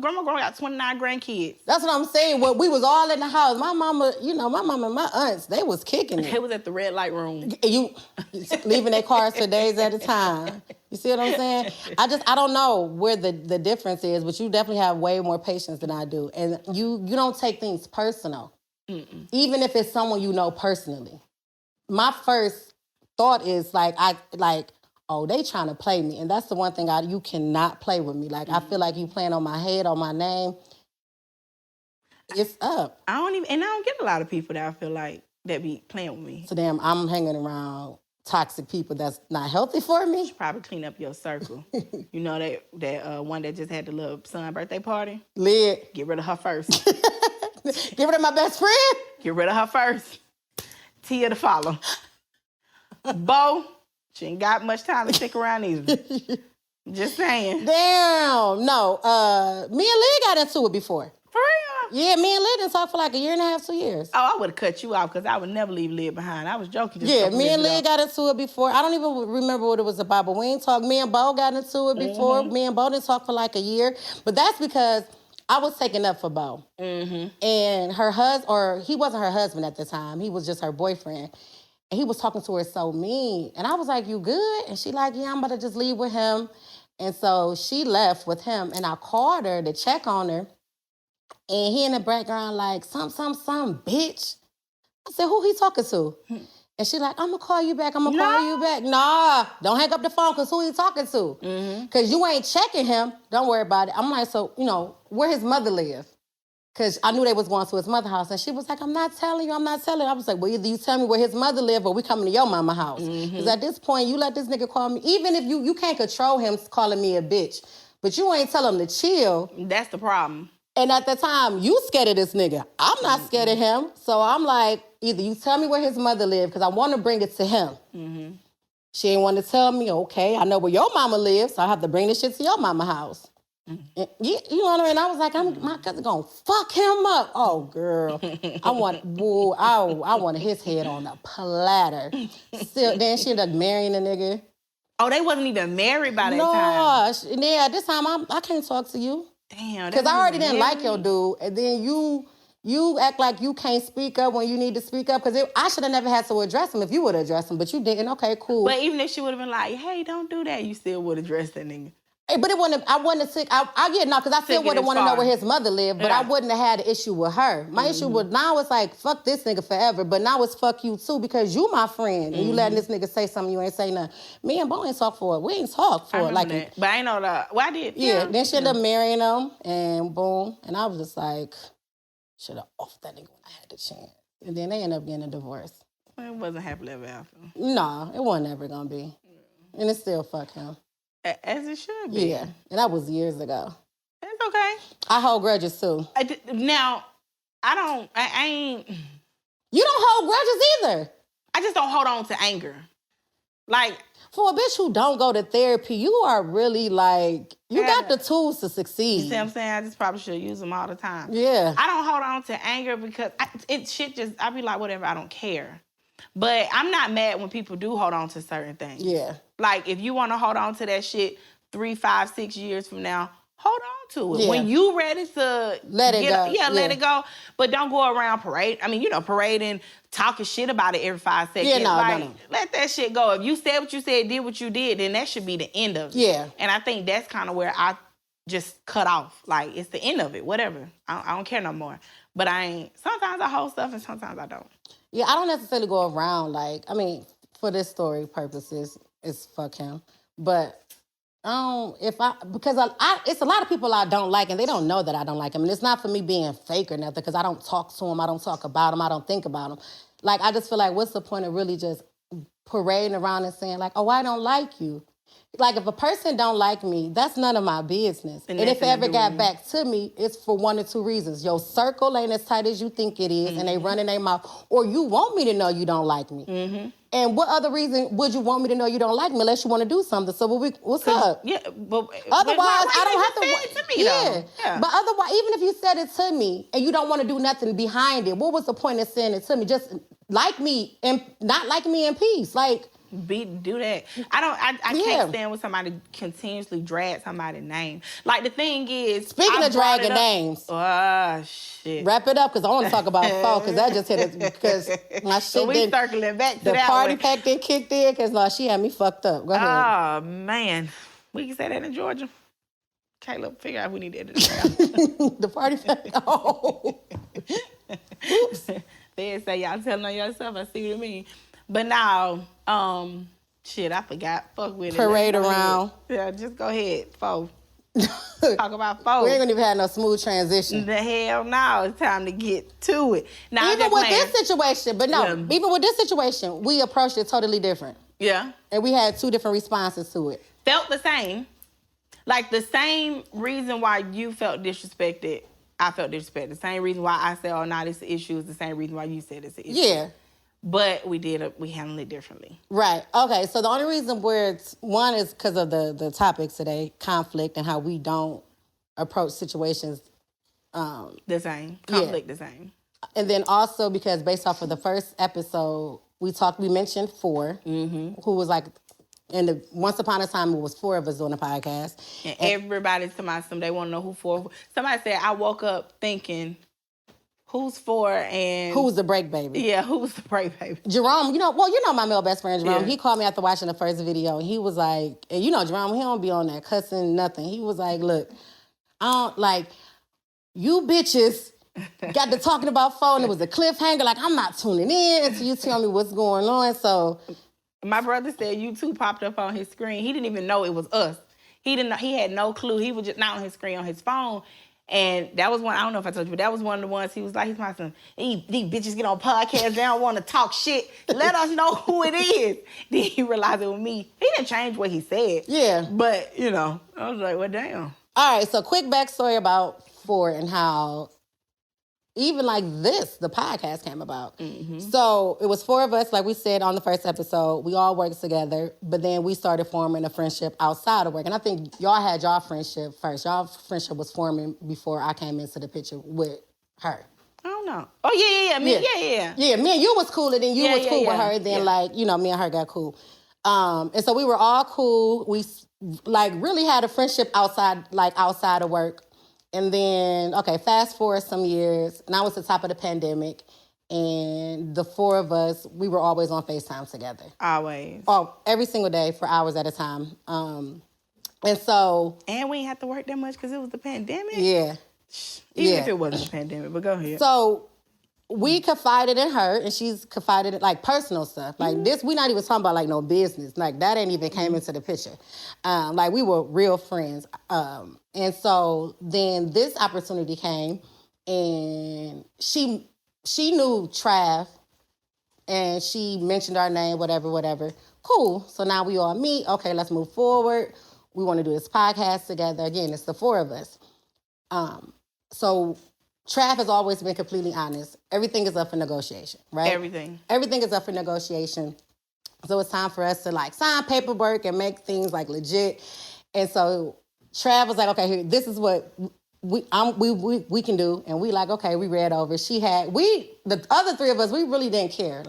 Grandma got 29 grandkids. That's what I'm saying. Well, we was all in the house. My mama and my aunts, they was kicking it. They was at the red light room. You leaving their cars for days at a time. You see what I'm saying? I don't know where the difference is, but you definitely have way more patience than I do. And you don't take things personal. Even if it's someone you know personally. My first thought is oh, they trying to play me. And that's the one thing you cannot play with me. Like, I feel like you playing on my head, on my name. It's up. I don't get a lot of people that I feel like that be playing with me. So damn, I'm hanging around toxic people that's not healthy for me. You should probably clean up your circle. You know that one that just had the little son birthday party? Lit. Get rid of her first. Get rid of my best friend? Get rid of her first. Tia to follow. Bo, she ain't got much time to stick around either. Just saying. Damn. No. Me and Lynn got into it before. For real? Yeah, me and Lynn didn't talk for like 1.5 years, 2 years. Oh, I would have cut you off because I would never leave Lynn behind. I was joking. Yeah, me and Lynn got into it before. I don't even remember what it was about, but we ain't talked. Me and Bo got into it before. Me and Bo didn't talk for like 1 year. But that's because I was taking up for Bo. And her husband, or he wasn't her husband at the time. He was just her boyfriend. And he was talking to her so mean. And I was like, you good? And she like, yeah, I'm about to just leave with him. And so she left with him. And I called her to check on her. And he in the background like, some, bitch. I said, who he talking to? And she like, I'm going to call you back. Call you back. Nah, don't hang up the phone because who he talking to? Because you ain't checking him. Don't worry about it. I'm like, so, where his mother live? Because I knew they was going to his mother's house. And she was like, I'm not telling you. I was like, well, either you tell me where his mother live or we coming to your mama house. Because at this point, you let this nigga call me. Even if you can't control him calling me a bitch. But you ain't tell him to chill. That's the problem. And at the time, you scared of this nigga. I'm not scared of him. So I'm like, either you tell me where his mother live, because I want to bring it to him. She ain't want to tell me, okay, I know where your mama lives, so I have to bring this shit to your mama house. You know what I mean? I was like, my cousin gonna fuck him up. Oh, girl. I wanted his head on a platter. Still, then she ended up marrying a nigga. Oh, they wasn't even married by that time. No, yeah, this time I can't talk to you. Damn. Because I already didn't like your dude, and then you act like you can't speak up when you need to speak up. Because I should have never had to address him if you would have addressed him, but you didn't. Okay, cool. But even if she would have been like, hey, don't do that, you still would have addressed that nigga. Hey, but it wouldn't. I wouldn't have took. Because I still would have wanted to know where his mother lived, but I wouldn't have had an issue with her. My issue was now it's like fuck this nigga forever, but now it's fuck you too because you my friend and you letting this nigga say something you ain't say nothing. Me and Bo ain't talk for it. We ain't talk for it like that. But I ain't know that. Well, I did. Yeah. Then she ended up marrying him and boom, and I was just like, should have offed that nigga when I had the chance. And then they ended up getting a divorce. Well, it wasn't happily ever after. No, it wasn't ever gonna be, and it's still fuck him. As it should be. Yeah, and that was years ago. It's okay. I hold grudges too. Now, I ain't. You don't hold grudges either. I just don't hold on to anger. Like, for a bitch who don't go to therapy, you are really like, you got the tools to succeed. You see what I'm saying? I just probably should use them all the time. Yeah. I don't hold on to anger because I be like, whatever, I don't care. But I'm not mad when people do hold on to certain things. Yeah. Like, if you want to hold on to that shit 3, 5, 6 years from now, hold on to it. Yeah. When you ready to let it go. Let it go. But don't go around parading, talking shit about it every 5 seconds. Yeah, no. Let that shit go. If you said what you said, did what you did, then that should be the end of it. Yeah. And I think that's kind of where I just cut off. Like, it's the end of it. Whatever. I don't care no more. But sometimes I hold stuff and sometimes I don't. Yeah, I don't necessarily go around for this story purposes, it's fuck him. But it's a lot of people I don't like and they don't know that I don't like him. And it's not for me being fake or nothing because I don't talk to him, I don't talk about him, I don't think about him. Like, I just feel like what's the point of really just parading around and saying like, oh, I don't like you. Like, if a person don't like me, that's none of my business. And if it ever got back to me, it's for one or two reasons. Your circle ain't as tight as you think it is, and they running their mouth. Or you want me to know you don't like me. Mm-hmm. And what other reason would you want me to know you don't like me unless you want to do something? So what's up? Yeah, but otherwise, I don't have to. Say it to me, yeah, but otherwise, even if you said it to me and you don't want to do nothing behind it, what was the point of saying it to me? Just like me and not like me in peace, like. Do that. I can't stand when somebody continuously drag somebody's name. Like, the thing is... Speaking of dragging names. Oh, shit. Wrap it up, because I want to talk about Fo, because that just hit it, because my shit so we circling back to that the party pack didn't kick in, because she had me fucked up. Go ahead. Oh, man. We can say that in Georgia. Caleb, figure out we need to edit it out. The party pack. Oh. Oops. They say y'all telling on yourself. I see what you mean. But now, shit, I forgot. Fuck with it. Parade around. Yeah, just go ahead. Fo. Talk about Fo. We ain't gonna even have no smooth transition. The hell no. It's time to get to it. Now, even with this situation, even with this situation, we approached it totally different. Yeah. And we had two different responses to it. Felt the same. Like, the same reason why you felt disrespected, I felt disrespected. The same reason why I said, oh, no, this issue is the same reason why you said it's an issue. Yeah. But we handled it differently. Right. Okay. So the only reason one is because of the topics today, conflict, and how we don't approach situations the same. Conflict the same. And then also because based off of the first episode, we mentioned 4, who was like, once upon a time it was 4 of us doing a podcast. And everybody's talking about they want to know who 4. Somebody said, I woke up thinking, who's 4 and... Who's the break baby? Yeah, who's the break baby? Jerome, you know my male best friend, Jerome. Yeah. He called me after watching the first video, and he was like, and Jerome, he don't be on that cussing, nothing. He was like, look, you bitches got to talking about phone. It was a cliffhanger. Like, I'm not tuning in until you tell me what's going on. So... My brother said you two popped up on his screen. He didn't even know it was us. He had no clue. He was just not on his screen on his phone. And that was one, I don't know if I told you, but that was one of the ones he was like, he's my son, these bitches get on podcasts, they don't want to talk shit. Let us know who it is. Then he realized it was me. He didn't change what he said. Yeah. But, I was like, well, damn. All right, so quick backstory about Ford and how even like this, the podcast came about. Mm-hmm. So it was 4 of us, like we said on the first episode. We all worked together, but then we started forming a friendship outside of work. And I think y'all had y'all friendship first. Y'all friendship was forming before I came into the picture with her. I don't know. Oh, yeah. Yeah, me and you was cool, and then you was cool with her. Then, me and her got cool. And so we were all cool. We, really had a friendship outside of work. And then, fast forward some years. Now it's the top of the pandemic. And the 4 of us, we were always on FaceTime together. Always. Oh, every single day for hours at a time. And we ain't have to work that much because it was the pandemic? Yeah. Even if it wasn't the pandemic, but go ahead. So we confided in her, and she's confided in, personal stuff. This, we not even talking about, no business. That ain't even came into the picture. We were real friends. And so then this opportunity came, and she knew Trav, and she mentioned our name, whatever. Cool. So now we all meet. Okay, let's move forward. We want to do this podcast together. Again, it's the 4 of us. So Trav has always been completely honest. Everything is up for negotiation, right? Everything is up for negotiation. So it's time for us to sign paperwork and make things legit. And so Trav was like, okay, here, this is what we can do. And we okay, we read over. The other 3 of us, we really didn't care.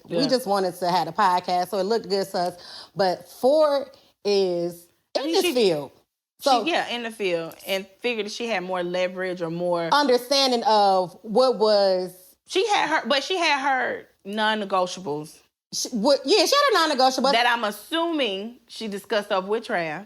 We just wanted to have a podcast, so it looked good to us. But 4 is in this field. So in the field, and figured that she had more leverage or more understanding of what was. She had her non-negotiables. She had her non-negotiables that I'm assuming she discussed up with Trav.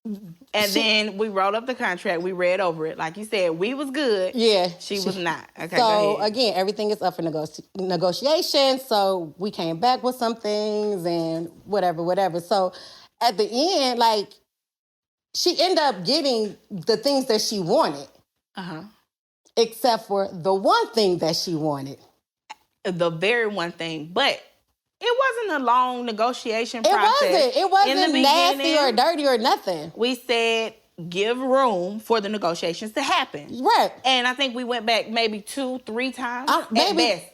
And then we wrote up the contract. We read over it. Like you said, we was good. Yeah. She was not. Okay, so, again, everything is up for negotiation. So we came back with some things and whatever. So at the end, she ended up getting the things that she wanted. Uh-huh. Except for the one thing that she wanted. The very one thing. But it wasn't a long negotiation process. It wasn't nasty or dirty or nothing. We said, give room for the negotiations to happen. Right. And I think we went back maybe 2-3 times at best.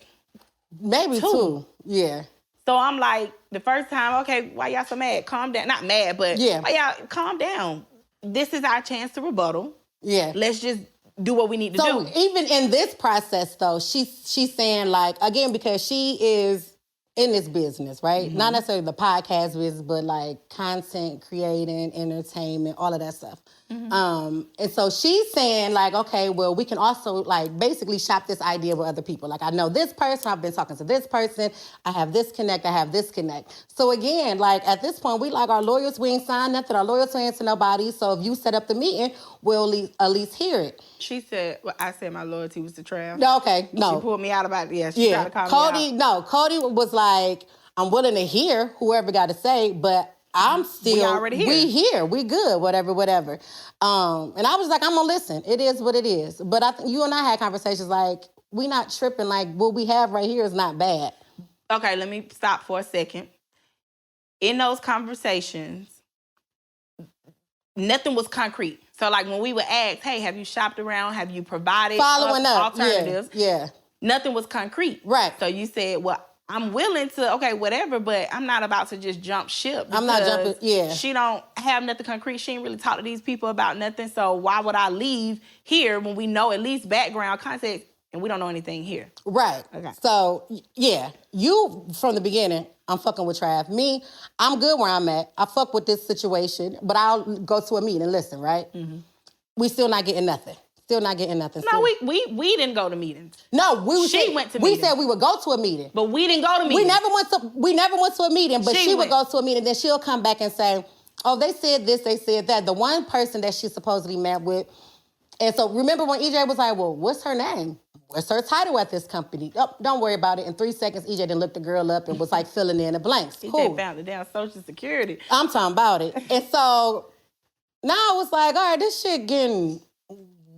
Maybe 2. Yeah. So I'm like, the first time, okay, why y'all so mad? Calm down. Not mad, but why y'all calm down? This is our chance to rebuttal. Yeah. Let's just do what we need to do. So even in this process, though, she's saying, again, because she is in this business, right? Mm-hmm. Not necessarily the podcast business, but content creating, entertainment, all of that stuff. Mm-hmm. And so she's saying okay, well, we can also basically shop this idea with other people. I know this person, I've been talking to this person, I have this connect. So again, at this point, we our lawyers, we ain't signed nothing, our lawyers ain't to nobody. So if you set up the meeting, we'll at least hear it. She said, I said my loyalty was to Trav. Okay, no. She pulled me out about it. She tried to call me out. Kodie was I'm willing to hear whoever got to say, but I'm still, we already here. We here, we good, whatever. And I was I'm gonna listen. It is what it is. But you and I had conversations we not tripping. What we have right here is not bad. Okay, let me stop for a second. In those conversations, nothing was concrete. So when we would ask, hey, have you shopped around? Have you provided following up alternatives? Yeah. Nothing was concrete. Right. So you said, well, I'm willing to, whatever, but I'm not about to just jump ship. I'm not jumping, yeah. She don't have nothing concrete. She ain't really talk to these people about nothing. So why would I leave here when we know at least background context and we don't know anything here? Right. Okay. So, yeah, you, from the beginning, I'm fucking with Trav. Me, I'm good where I'm at. I fuck with this situation, but I'll go to a meeting and listen, right? Mm-hmm. We still not getting nothing. No, we didn't go to meetings. No, she went to meetings. We said we would go to a meeting. But we didn't go to meetings. We never went to a meeting, but she would go to a meeting, then she'll come back and say, oh, they said this, they said that. The one person that she supposedly met with. And so remember when EJ was like, well, what's her name? What's her title at this company? Oh, don't worry about it. In 3 seconds, EJ then looked the girl up and was filling in the blanks. Cool. EJ found the damn Social Security. I'm talking about it. And so now it's all right, this shit getting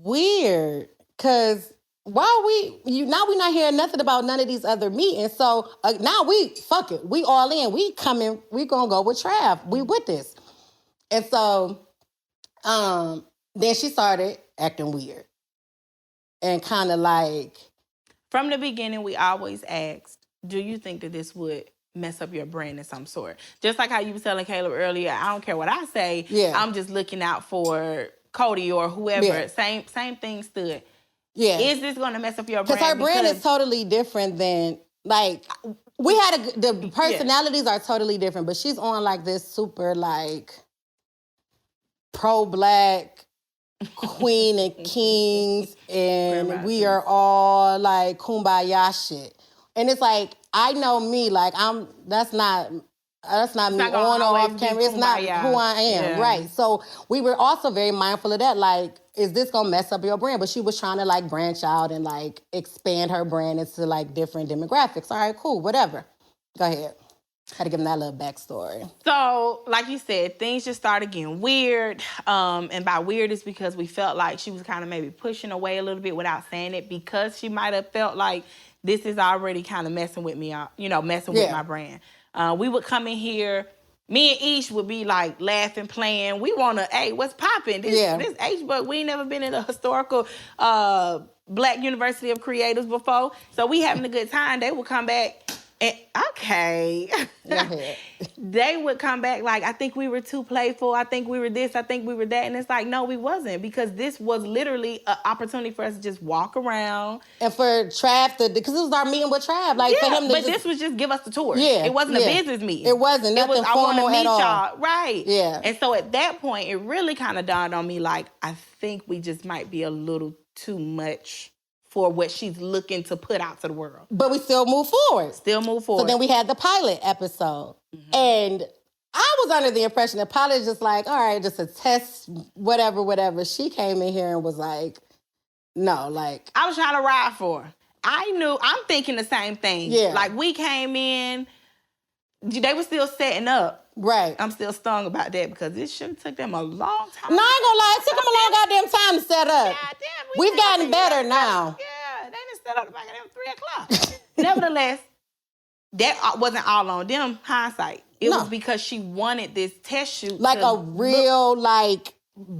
weird, because now we're not hearing nothing about none of these other meetings. So now fuck it. We all in. We coming. We gonna go with Trav. We with this. And so then she started acting weird. And kind of like... From the beginning, we always asked, do you think that this would mess up your brand in some sort? Just like how you were telling Caleb earlier, I don't care what I say. Yeah. I'm just looking out for Kodie or whoever. Yeah. Same thing stood. Yeah. Is this going to mess up your brand? Because her brand is totally different than, like, we had the personalities are totally different, but she's on, like, this super, like, pro-black queen and kings, and we are all, like, kumbaya shit. And it's like, I know me, like, that's not me on or off camera. It's not who I am, right? So we were also very mindful of that. Like, is this gonna mess up your brand? But she was trying to like branch out and like expand her brand into like different demographics. All right, cool, whatever. Go ahead. Had to give them that little backstory. So, like you said, things just started getting weird. And by weird, it's because we felt like she was kind of maybe pushing away a little bit without saying it, because she might have felt like this is already kind of messing with me, messing with my brand. We would come in here, me and Ish would be like laughing, playing. We want to, hey, what's popping? This HBUC, we ain't never been in a historical Black University of Creators before. So we having a good time. They would come back and, okay. They would come back like, I think we were too playful. I think we were this. I think we were that. And it's like, no, we wasn't, because this was literally an opportunity for us to just walk around. And for Trav because it was our meeting with Trav. Like, for him to this was just give us the tour. Yeah. It wasn't a business meeting. It wasn't. Nothing formal at all. Y'all. Right. Yeah. And so at that point, it really kind of dawned on me, like, I think we just might be a little too much for what she's looking to put out to the world. But we still move forward. So then we had the pilot episode. Mm-hmm. And I was under the impression that pilot just like, all right, just a test, whatever. She came in here and was like, no, like... I was trying to ride for her. I'm thinking the same thing. Yeah. Like, we came in, they were still setting up. Right. I'm still stung about that, because it should have took them a long time. No, I ain't gonna lie. It took them a long goddamn time to set up. Goddamn, we've gotten better now. Yeah, they didn't set up the back of them 3 o'clock. Nevertheless, that wasn't all on them, hindsight. It was because she wanted this test shoot. Like a real, like,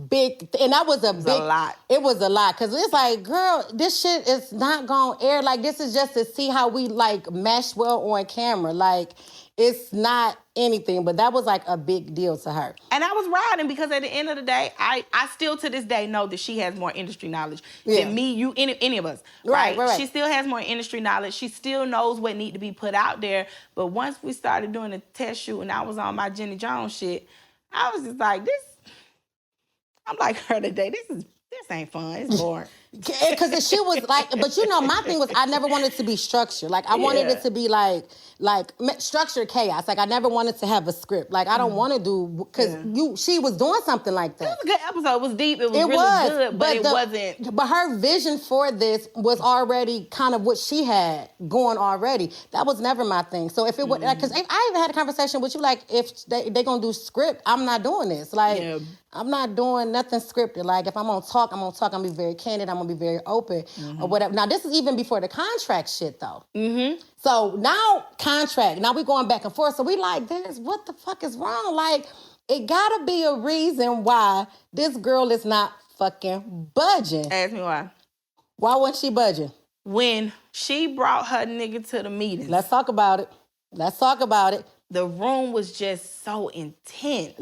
big, and that was a lot. It was a lot, because it's like, girl, this shit is not gonna air. Like, this is just to see how we, like, mesh well on camera. Like, it's not anything, but that was like a big deal to her. And I was riding, because at the end of the day, I still to this day know that she has more industry knowledge than me, you, any of us. Right. She still has more industry knowledge. She still knows what need to be put out there. But once we started doing the test shoot and I was on my Jenny Jones shit, I was just like, I'm like her today. This ain't fun. It's boring. Because she was like, but my thing was, I never wanted it to be structured. Like, I wanted it to be like structured chaos. Like, I never wanted to have a script. Like, I don't want to do, because she was doing something like that. It was a good episode. It was deep. It was really good, but it wasn't. But her vision for this was already kind of what she had going already. That was never my thing. So if it was, because I even had a conversation with you, like, if they gonna do script, I'm not doing this. Like, I'm not doing nothing scripted. Like, if I'm gonna talk, I'm gonna be very candid. I'm gonna be very open or whatever. Now, this is even before the contract shit, though. Mm-hmm. So now, contract. Now we going back and forth. So we like, what the fuck is wrong? Like, it gotta be a reason why this girl is not fucking budging. Ask me why. Why wasn't she budging? When she brought her nigga to the meeting. Let's talk about it. The room was just so intense.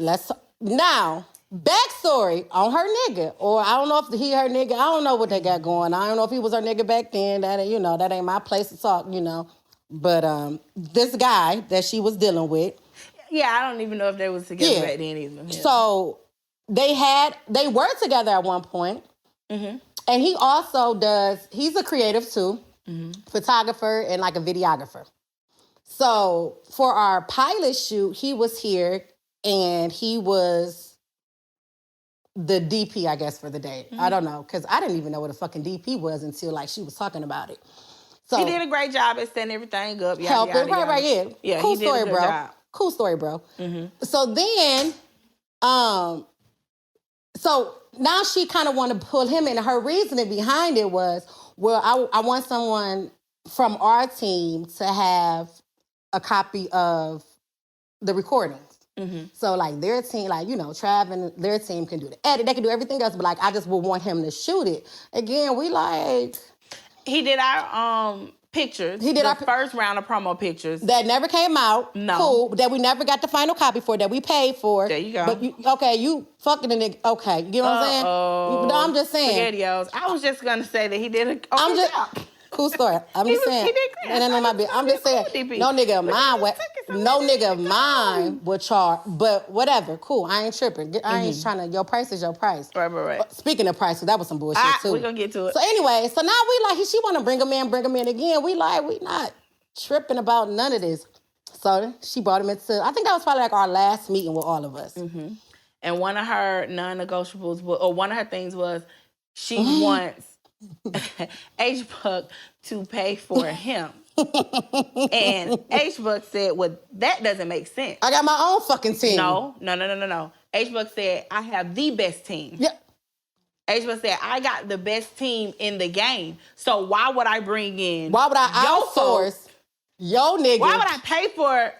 Now, backstory on her nigga, or I don't know if he her nigga. I don't know what they got going. I don't know if he was her nigga back then. That ain't my place to talk. But this guy that she was dealing with. Yeah, I don't even know if they was together back then either. Yeah. So they were together at one point. Mm-hmm. And he also he's a creative too, photographer and like a videographer. So for our pilot shoot, he was here and he was the DP, I guess, for the day. Mm-hmm. I don't know, because I didn't even know what a fucking DP was until like she was talking about it. So he did a great job at setting everything up. Helping, right, yeah. Cool story, bro. Job. Cool story, bro. Mm-hmm. So then, So now she kind of want to pull him in. Her reasoning behind it was, well, I want someone from our team to have a copy of the recordings. Mm-hmm. So like their team, like, you know, Trav and their team can do the edit, they can do everything else, but like I just would want him to shoot it. Again, we like... He did our pictures. He did our first round of promo pictures. That never came out. No. Cool. That we never got the final copy for, that we paid for. There you go. But you fucking a nigga. Okay, you know what I'm saying? No, I'm just saying. SpaghettiOs. I was just gonna say that he did a job. Cool story. I'm just saying. He did great. I'm just saying. No nigga of mine would charge, but whatever. Cool. I ain't tripping. I ain't trying to. Your price is your price. Right. Speaking of prices, that was some bullshit too. We're gonna get to it. So anyway, so now we like, she want to bring him in again. We not tripping about none of this. So she brought him into. I think that was probably like our last meeting with all of us. Mm-hmm. And one of her non-negotiables, or one of her things was, she wants HBUC to pay for him. And HBUC said, well, that doesn't make sense. I got my own fucking team. No. HBUC said, I have the best team. Yep. HBUC said, I got the best team in the game. So why would I bring in... Why would I outsource your nigga? Why would I pay for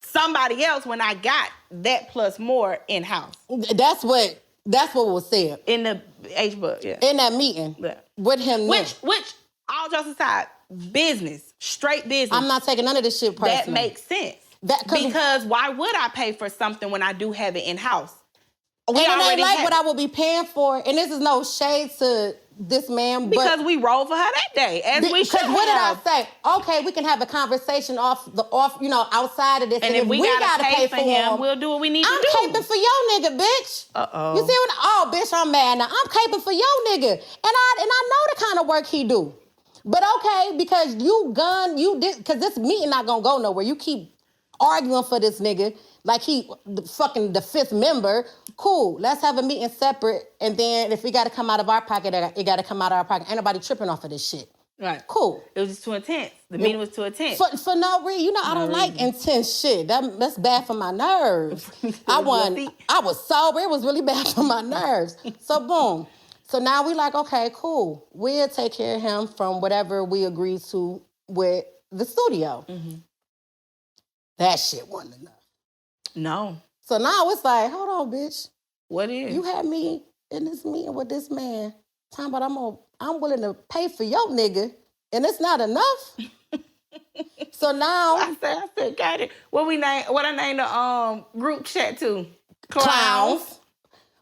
somebody else when I got that plus more in-house? That's what was said. In the HBUC, yeah. In that meeting. Yeah. With him. Which, all jokes aside, business, straight business. I'm not taking none of this shit personally. That makes sense. Because why would I pay for something when I do have it in-house? And it ain't like what I will be paying for. And this is no shade to this man, because we rolled for her that day, as we should have. What did I say? Okay, we can have a conversation outside of this. And if we gotta pay for him, we'll do what we need to do. I'm caping for your nigga, bitch. Uh-oh. You see what? Oh, bitch, I'm mad now. I'm caping for your nigga. And I know the kind of work he do. But okay, because because this meeting not gonna go nowhere. You keep arguing for this nigga like he the fifth member. Cool, let's have a meeting separate, and then if we got to come out of our pocket, it got to come out of our pocket. Ain't nobody tripping off of this shit. Right. Cool. It was just too intense. The meeting was too intense. For no reason. You know, I don't like intense shit. That's bad for my nerves. I was sober. It was really bad for my nerves. So boom. So now we like, okay, cool. We'll take care of him from whatever we agreed to with the studio. Mm-hmm. That shit wasn't enough. No. So now it's like, hold on, bitch. What is? You had me in this meeting with this man talking about I'm willing to pay for your nigga, and it's not enough. So now I said, got it. What I named the group chat to? Clowns.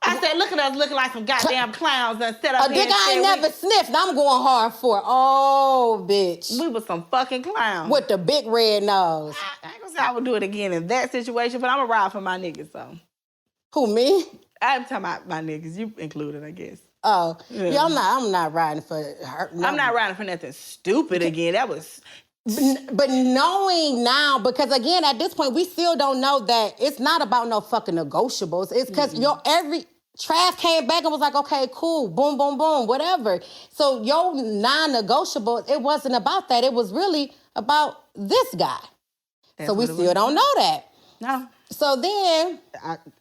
I said, look at us looking like some goddamn clowns instead of a dick I ain't never sniffed. I'm going hard for it. Oh, bitch. We was some fucking clowns. With the big red nose. I ain't gonna say I would do it again in that situation, but I'm gonna ride for my niggas, so. Who, me? I'm talking about my niggas. You included, I guess. Oh. Yeah, I'm not riding for her. No. I'm not riding for nothing stupid again. That was... But knowing now, because again, at this point, we still don't know that it's not about no fucking negotiables. It's because Trav came back and was like, okay, cool, boom, boom, boom, whatever. So your non-negotiable, it wasn't about that. It was really about this guy. So we still don't know that. No. So then...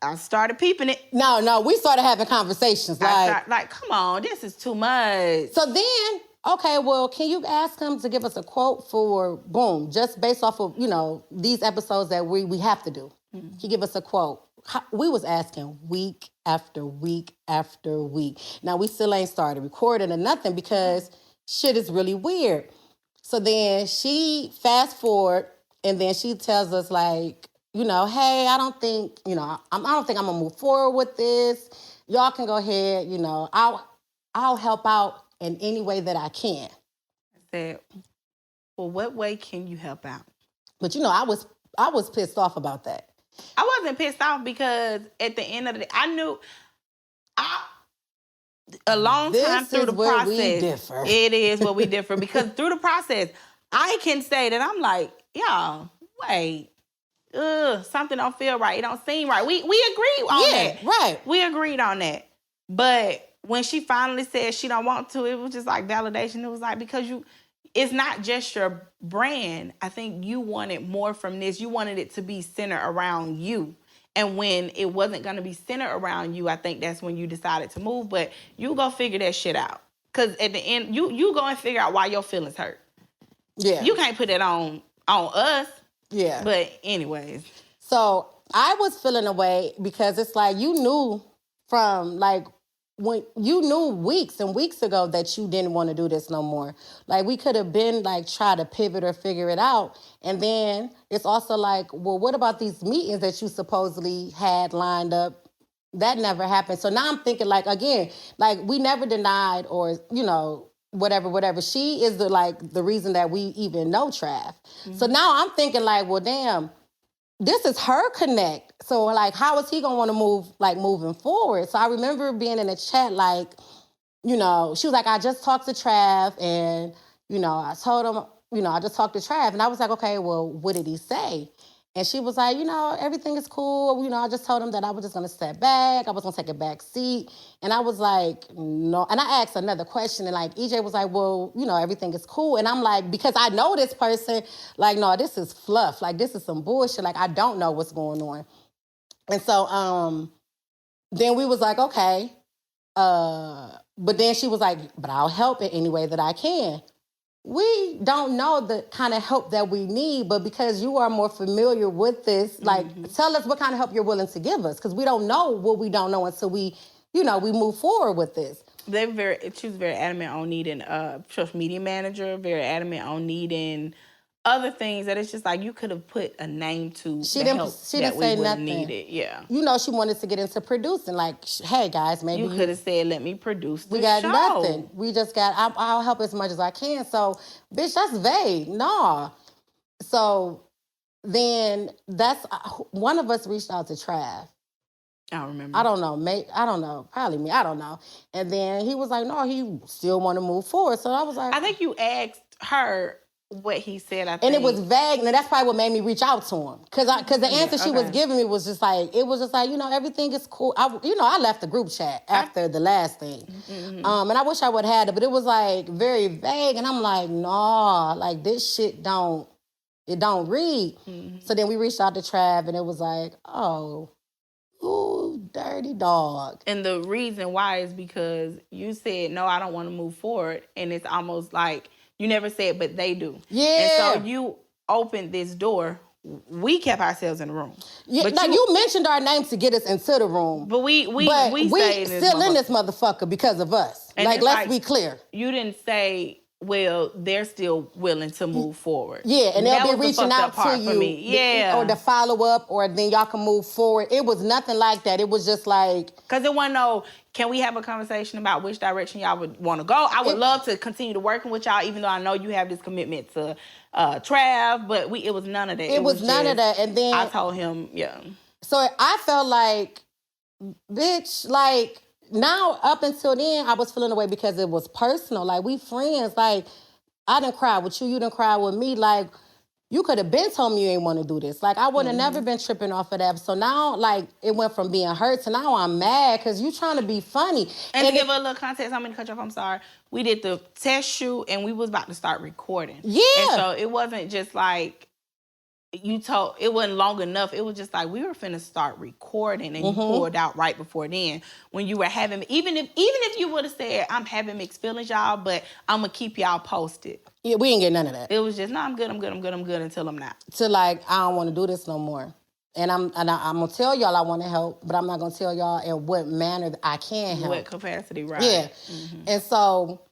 I started peeping it. No, we started having conversations. Come on, this is too much. So then... Okay, well, can you ask him to give us a quote for, boom, just based off of, these episodes that we have to do. Mm-hmm. He give us a quote. We was asking week after week after week. Now, we still ain't started recording or nothing because shit is really weird. So then she fast forward and then she tells us like, hey, I don't think I'm gonna move forward with this. Y'all can go ahead, I'll help out in any way that I can. I said, well, what way can you help out? But I was pissed off about that. I wasn't pissed off because at the end of the day, I knew a long time through the process. We differ. It is where we differ because through the process, I can say that I'm like, y'all, wait, something don't feel right. It don't seem right. We agreed on that. Right. We agreed on that. But when she finally said she don't want to, it was just like validation. It was like, because it's not just your brand. I think you wanted more from this. You wanted it to be centered around you. And when it wasn't going to be centered around you, I think that's when you decided to move. But you go figure that shit out. Because at the end, you go and figure out why your feelings hurt. Yeah. You can't put that on us. Yeah. But anyways. So I was feeling away because it's like you knew from like when you knew weeks and weeks ago that you didn't want to do this no more. Like we could have been like try to pivot or figure it out. And then it's also like, well, what about these meetings that you supposedly had lined up? That never happened. So now I'm thinking like, again, like we never denied or, you know, whatever. She is the reason that we even know Trav. Mm-hmm. So now I'm thinking like, well, damn, this is her connect. So like, how is he gonna want to move, like moving forward? So I remember being in a chat, like, you know, she was like, I just talked to Trav and, you know, I told him, you know, I just talked to Trav. And I was like, okay, well, what did he say? And she was like, you know, everything is cool. You know, I just told him that I was just going to step back. I was going to take a back seat. And I was like, no. And I asked another question. And like, EJ was like, well, you know, everything is cool. And I'm like, because I know this person, like, no, this is fluff. Like, this is some bullshit. Like, I don't know what's going on. And so then we was like, okay. But then she was like, but I'll help it any way that I can. We don't know the kind of help that we need, but because you are more familiar with this, like, tell us what kind of help you're willing to give us, because we don't know what we don't know until we, you know, we move forward with this. She was very adamant on needing a social media manager, very adamant on needing other things that it's just like you could have put a name to. She didn't say nothing. Needed. Yeah. You know, she wanted to get into producing. Like, hey guys, maybe you could have said, "Let me produce the show." We got nothing. We just got. I'll help as much as I can. So, bitch, that's vague. Nah. So then that's one of us reached out to Trav. I don't remember. I don't know. I don't know. Probably me. I don't know. And then he was like, "No, he still want to move forward." So I was like, I think you asked her what he said, I think. And it was vague, and that's probably what made me reach out to him. Because the answer she was giving me was just like, it was just like, you know, everything is cool. I left the group chat after the last thing. Mm-hmm. And I wish I would have had it, but it was like very vague. And I'm like, nah, like this shit don't read. Mm-hmm. So then we reached out to Trav, and it was like, oh, ooh, dirty dog. And the reason why is because you said, no, I don't want to move forward. And it's almost like, you never said, but they do. Yeah. And so you opened this door. We kept ourselves in the room. Yeah, but like you mentioned our names to get us into the room. But we still in this motherfucker because of us. And like, let's be clear. You didn't say, well, they're still willing to move forward. Yeah, and they'll be reaching out to you. Yeah. Or to follow up, or then y'all can move forward. It was nothing like that. It was just like... Because it wasn't no, can we have a conversation about which direction y'all would want to go? I would love to continue to working with y'all, even though I know you have this commitment to Trav, but it was none of that. It was none of that. And then... I told him, yeah. So I felt like, bitch, like... Now, up until then, I was feeling away because it was personal. Like, we friends. Like, I didn't cry with you. You didn't cry with me. Like, you could have been told me you ain't want to do this. Like, I would have never been tripping off of that. So now, like, it went from being hurt to now I'm mad because you trying to be funny. And to give a little context, I'm going to cut you off. I'm sorry. We did the test shoot, and we was about to start recording. Yeah. And so it wasn't just like... it wasn't long enough. It was just like we were finna start recording, and you pulled out right before then when you were having, even if you would have said, I'm having mixed feelings, y'all, but I'm gonna keep y'all posted. Yeah, we ain't get none of that. It was just, no, I'm good until I'm not. To like, I don't want to do this no more. And I'm gonna tell y'all I want to help, but I'm not gonna tell y'all in what manner I can help. What capacity, right? Yeah. Mm-hmm. And so,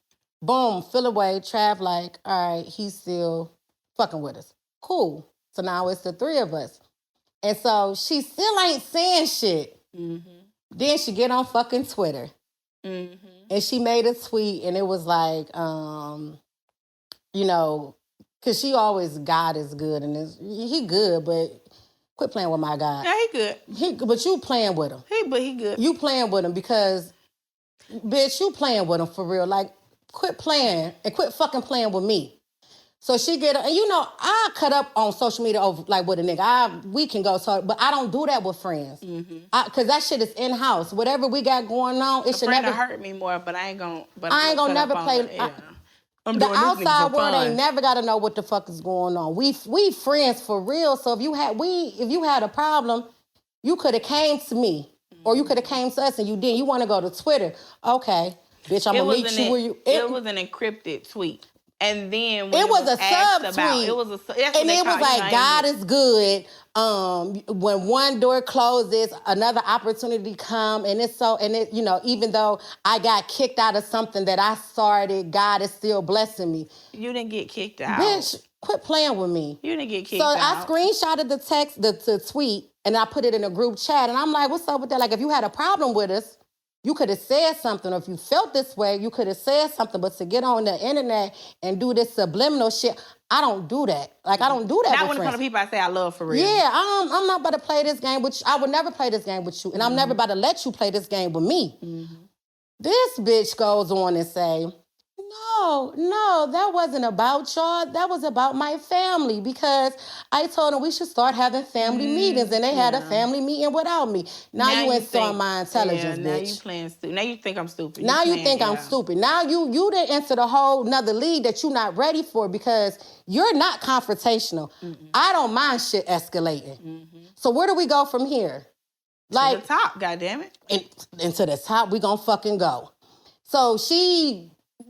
boom, feel away. Trav like, all right, he's still fucking with us. Cool. So now it's the three of us. And so she still ain't saying shit. Mm-hmm. Then she get on fucking Twitter. Mm-hmm. And she made a tweet, and it was like, you know, because she always, God is good, and he good, but quit playing with my God. Yeah, he good. But you playing with him. But he good. You playing with him because, bitch, you playing with him for real. Like, quit playing and quit fucking playing with me. So she get, and you know, I cut up on social media over, like, with a nigga. We can go, so, but I don't do that with friends. Because that shit is in-house. Whatever we got going on, it should never hurt me more, but I ain't gonna never play. The outside world ain't never got to know what the fuck is going on. We friends for real. So if you had a problem, You could have came to me, or you could have came to us, and you didn't. You want to go to Twitter? Okay, bitch, I'm gonna meet you where you. It was an encrypted tweet, and then when it was a sub tweet. It was a, and it was like God is good. When one door closes, another opportunity come, and it's so, and it, even though I got kicked out of something that I started, God is still blessing me. You didn't get kicked out, bitch. Quit playing with me. You didn't get kicked out. So I screenshotted the text, the tweet, and I put it in a group chat, and I'm like, what's up with that? Like, if you had a problem with us, you could have said something, or if you felt this way, you could have said something. But to get on the internet and do this subliminal shit, I don't do that. Like, I don't do that. Not when it comes to people I say I love for real. Yeah, I'm not about to play this game with you. I would never play this game with you, and I'm never about to let you play this game with me. This bitch goes on and say, no, that wasn't about y'all. That was about my family, because I told them we should start having family meetings, and they had a family meeting without me. Now you insult my intelligence, bitch. Now you playing stupid. Now you think I'm stupid. Now you think I'm stupid. Now you didn't enter the whole nother league that you're not ready for, because you're not confrontational. I don't mind shit escalating. So where do we go from here? Like, to the top, goddammit. And to the top, we gonna fucking go. So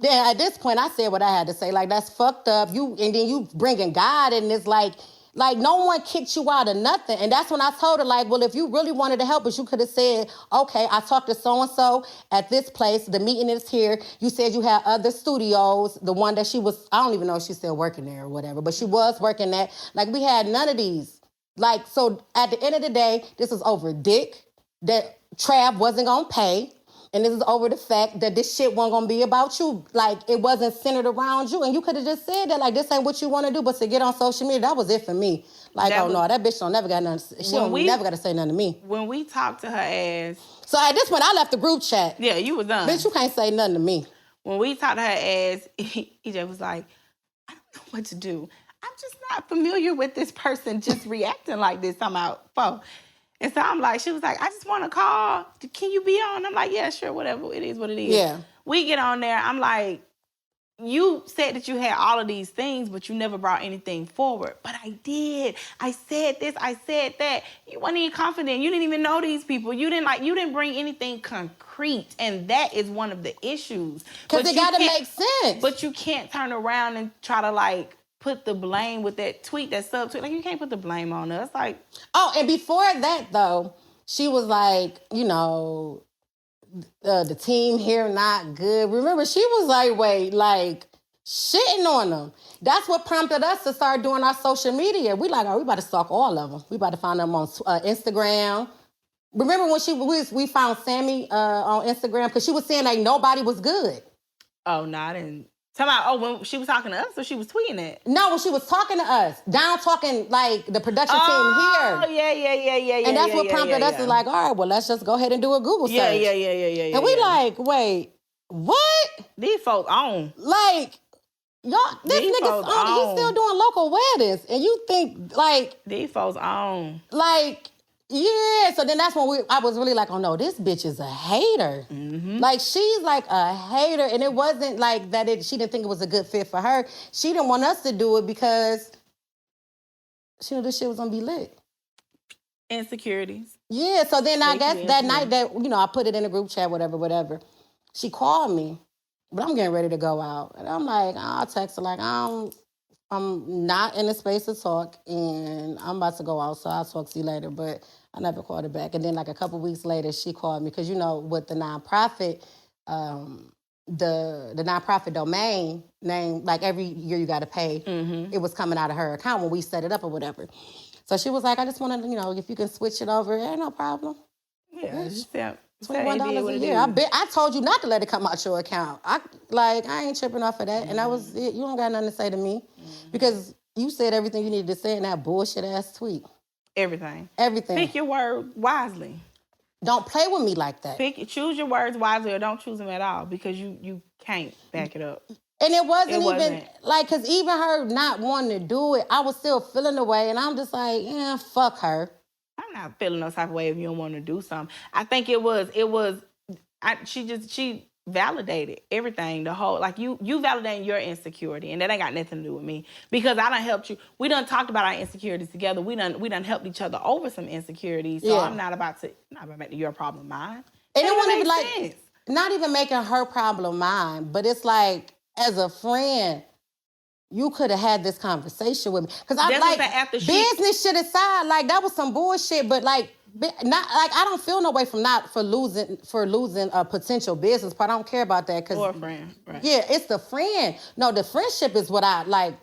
then at this point, I said what I had to say. Like, that's fucked up. And then you bringing God in this, like no one kicked you out of nothing. And that's when I told her, like, well, if you really wanted to help us, you could have said, okay, I talked to so-and-so at this place. The meeting is here. You said you had other studios. The one that she was, I don't even know if she's still working there or whatever, but she was working at. Like, we had none of these. Like, so at the end of the day, this was over dick that Trav wasn't gonna pay. And this is over the fact that this shit wasn't gonna be about you. Like, it wasn't centered around you. And you could have just said that, like, this ain't what you want to do, but to get on social media, that was it for me. Like, that that bitch don't never got nothing. She never got to say nothing to me. When we talked to her ass. So at this point, I left the group chat. Yeah, you was done. Bitch, you can't say nothing to me. When we talked to her ass, EJ was like, I don't know what to do. I'm just not familiar with this person just reacting like this. I'm out. And so I'm like, she was like, I just want to call. Can you be on? I'm like, yeah, sure, whatever. It is what it is. Yeah. We get on there. I'm like, you said that you had all of these things, but you never brought anything forward. But I did. I said this. I said that. You weren't even confident. You didn't even know these people. You didn't bring anything concrete. And that is one of the issues. Because it got to make sense. But you can't turn around and try to, like, put the blame with that tweet, that subtweet. Like, you can't put the blame on us. Like, and before that, though, she was like, the team here not good. Remember, she was like shitting on them. That's what prompted us to start doing our social media. We like, we about to stalk all of them. We about to find them on Instagram. Remember when we found Sammy on Instagram? Because she was saying like nobody was good. Oh, no, I didn't. When she was talking to us, or she was tweeting it? No, when she was talking to us. Down talking, like, the production team here. Oh, yeah. And that's what prompted us to like, all right, well, let's just go ahead and do a Google search. Yeah. And we like, wait, what? These folks on. Like, y'all, this nigga's on. He's still doing local weddings. And you think, like... These folks on. Like... Yeah, so then that's when I was really like, oh no, this bitch is a hater. Like, she's like a hater, and it wasn't like that she didn't think it was a good fit for her. She didn't want us to do it because she knew this shit was gonna be lit. Insecurities. Yeah, so then I guess that night that, I put it in a group chat, whatever. She called me, but I'm getting ready to go out. And I'm like, I'll text her like, I'm not in a space to talk, and I'm about to go out, so I'll talk to you later. But I never called her back. And then, like, a couple weeks later, she called me. Because, with the nonprofit, the nonprofit domain name, like, every year you got to pay. It was coming out of her account when we set it up or whatever. So she was like, I just want to, if you can switch it over, ain't no problem. Yeah, just $21 a year. I told you not to let it come out your account. I ain't tripping off of that. And that was it. You don't got nothing to say to me. Because you said everything you needed to say in that bullshit ass tweet. Everything. Everything. Pick your word wisely. Don't play with me like that. Choose your words wisely, or don't choose them at all, because you can't back it up. And it wasn't even, like, because even her not wanting to do it, I was still feeling the way. And I'm just like, yeah, fuck her. I'm not feeling no type of way if you don't want to do something. I think she validated everything, the whole, like you validating your insecurity, and that ain't got nothing to do with me, because I done helped you. We done talked about our insecurities together. We done helped each other over some insecurities. So I'm not about to make your problem mine. And it wouldn't be sense. Not even making her problem mine, but it's like, as a friend, you could have had this conversation with me. Because I'm like, business shit aside, like that was some bullshit, but like, not like I don't feel no way for losing a potential business part. I don't care about that. Or a friend, right? Yeah, it's the friend. No, the friendship is what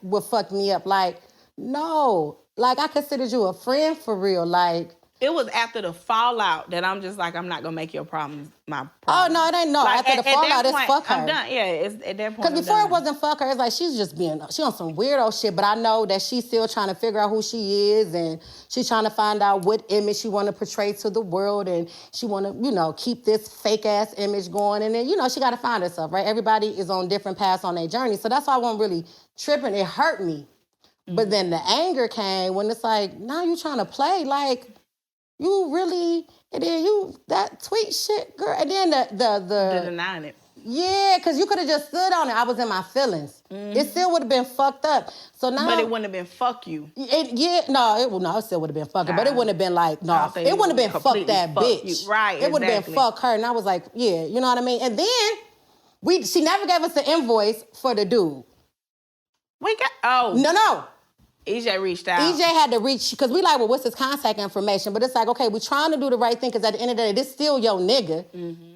would fuck me up. Like, no, like I considered you a friend for real. Like, it was after the fallout that I'm just like, I'm not gonna make your problems my problem. Oh no, it ain't no. Like, after the fallout, it's fuck her. I'm done. Yeah, it's at that point. Because before it wasn't fuck her, it's like she on some weirdo shit. But I know that she's still trying to figure out who she is, and she's trying to find out what image she want to portray to the world, and she want to, keep this fake ass image going. And then, she got to find herself, right? Everybody is on different paths on their journey, so that's why I wasn't really tripping. It hurt me, but then the anger came when it's like, now you trying to play like. You really, and then that tweet shit, girl, and then the denying it. Yeah, because you could have just stood on it. I was in my feelings. Mm-hmm. It still would have been fucked up. So now, but it wouldn't have been fuck you. It still would have been fuck her, but it wouldn't have been like, no, it wouldn't have been fuck that bitch. You. Right, it would have been fuck her, and I was like, yeah, you know what I mean? And then, she never gave us the invoice for the dude. No. EJ reached out. EJ had to reach, because we like, well, what's his contact information? But it's like, okay, we're trying to do the right thing, because at the end of the day, this still your nigga. Mm-hmm.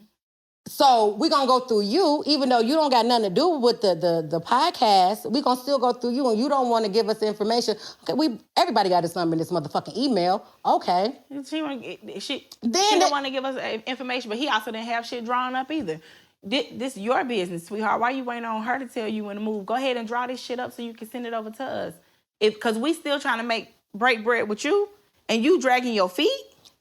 So we're going to go through you, even though you don't got nothing to do with the podcast. We're going to still go through you, and you don't want to give us the information. Okay, everybody got his number in this motherfucking email. Okay. She didn't want to give us information, but he also didn't have shit drawn up either. This is your business, sweetheart. Why you waiting on her to tell you when to move? Go ahead and draw this shit up so you can send it over to us. Because we still trying to break bread with you, and you dragging your feet.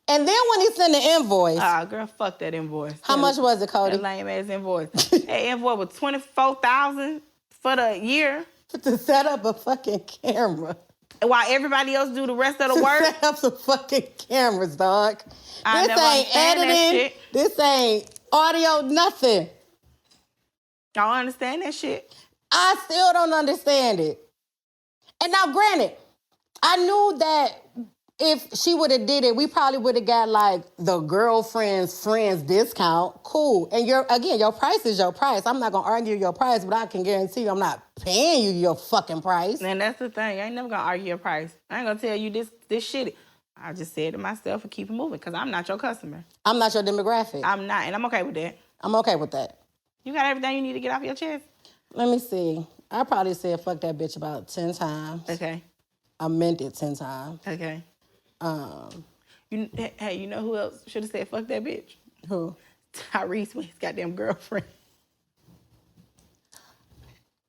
And then when he sent the invoice. Girl, fuck that invoice. How much was it, Kodie? That lame ass invoice. That invoice was $24,000 for the year. To set up a fucking camera. While everybody else do the rest of the work. Set up some fucking cameras, dog. This ain't editing. This ain't audio, nothing. I don't understand that shit. I still don't understand it. And now, granted, I knew that if she would have did it, we probably would have got like the girlfriend's friends discount. Cool. And your price is your price. I'm not gonna argue your price, but I can guarantee you I'm not paying you your fucking price. And that's the thing. I ain't never gonna argue your price. I ain't gonna tell you this shit. I just said to myself and keep it moving, because I'm not your customer. I'm not your demographic. I'm not, and I'm okay with that. I'm okay with that. You got everything you need to get off your chest? Let me see. I probably said fuck that bitch about 10 times. Okay. I meant it 10 times. Okay. You know who else should have said fuck that bitch? Who? Tyrese with his goddamn girlfriend.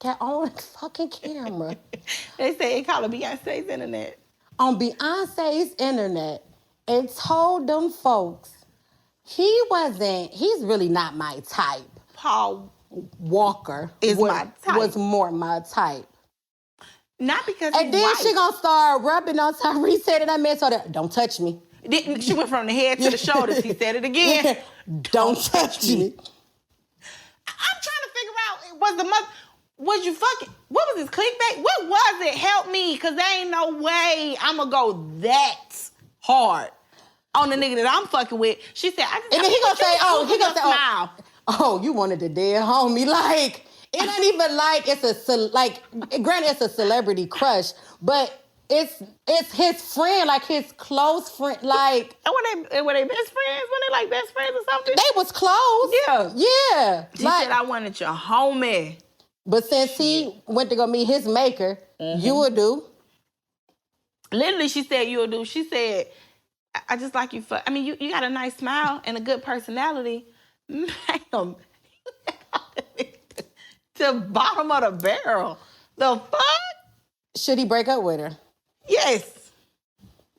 Get on the fucking camera. They say it called Beyonce's internet. On Beyonce's internet, and told them folks he's really not my type. Paul Walker my type. Was more my type. Not because and then white. She gonna start rubbing on Tyrese head, and I meant so that don't touch me. She went from the head to the shoulders. He said it again. Don't touch me. I'm trying to figure out, was you fucking, what was this clickbait? What was it? Help me, because there ain't no way I'm gonna go that hard on the nigga that I'm fucking with. She said, and then he gonna say, smile. Oh, you wanted the dead homie. Like, it ain't even like granted, it's a celebrity crush, but it's his friend, like his close friend, like. And were they best friends? Were they like best friends or something? They was close. Yeah. She said, I wanted your homie. But since he went to go meet his maker, you would do. Literally, she said, you would do. She said, I just like you for, you got a nice smile and a good personality. Ma'am, to bottom of the barrel. The fuck? Should he break up with her? Yes.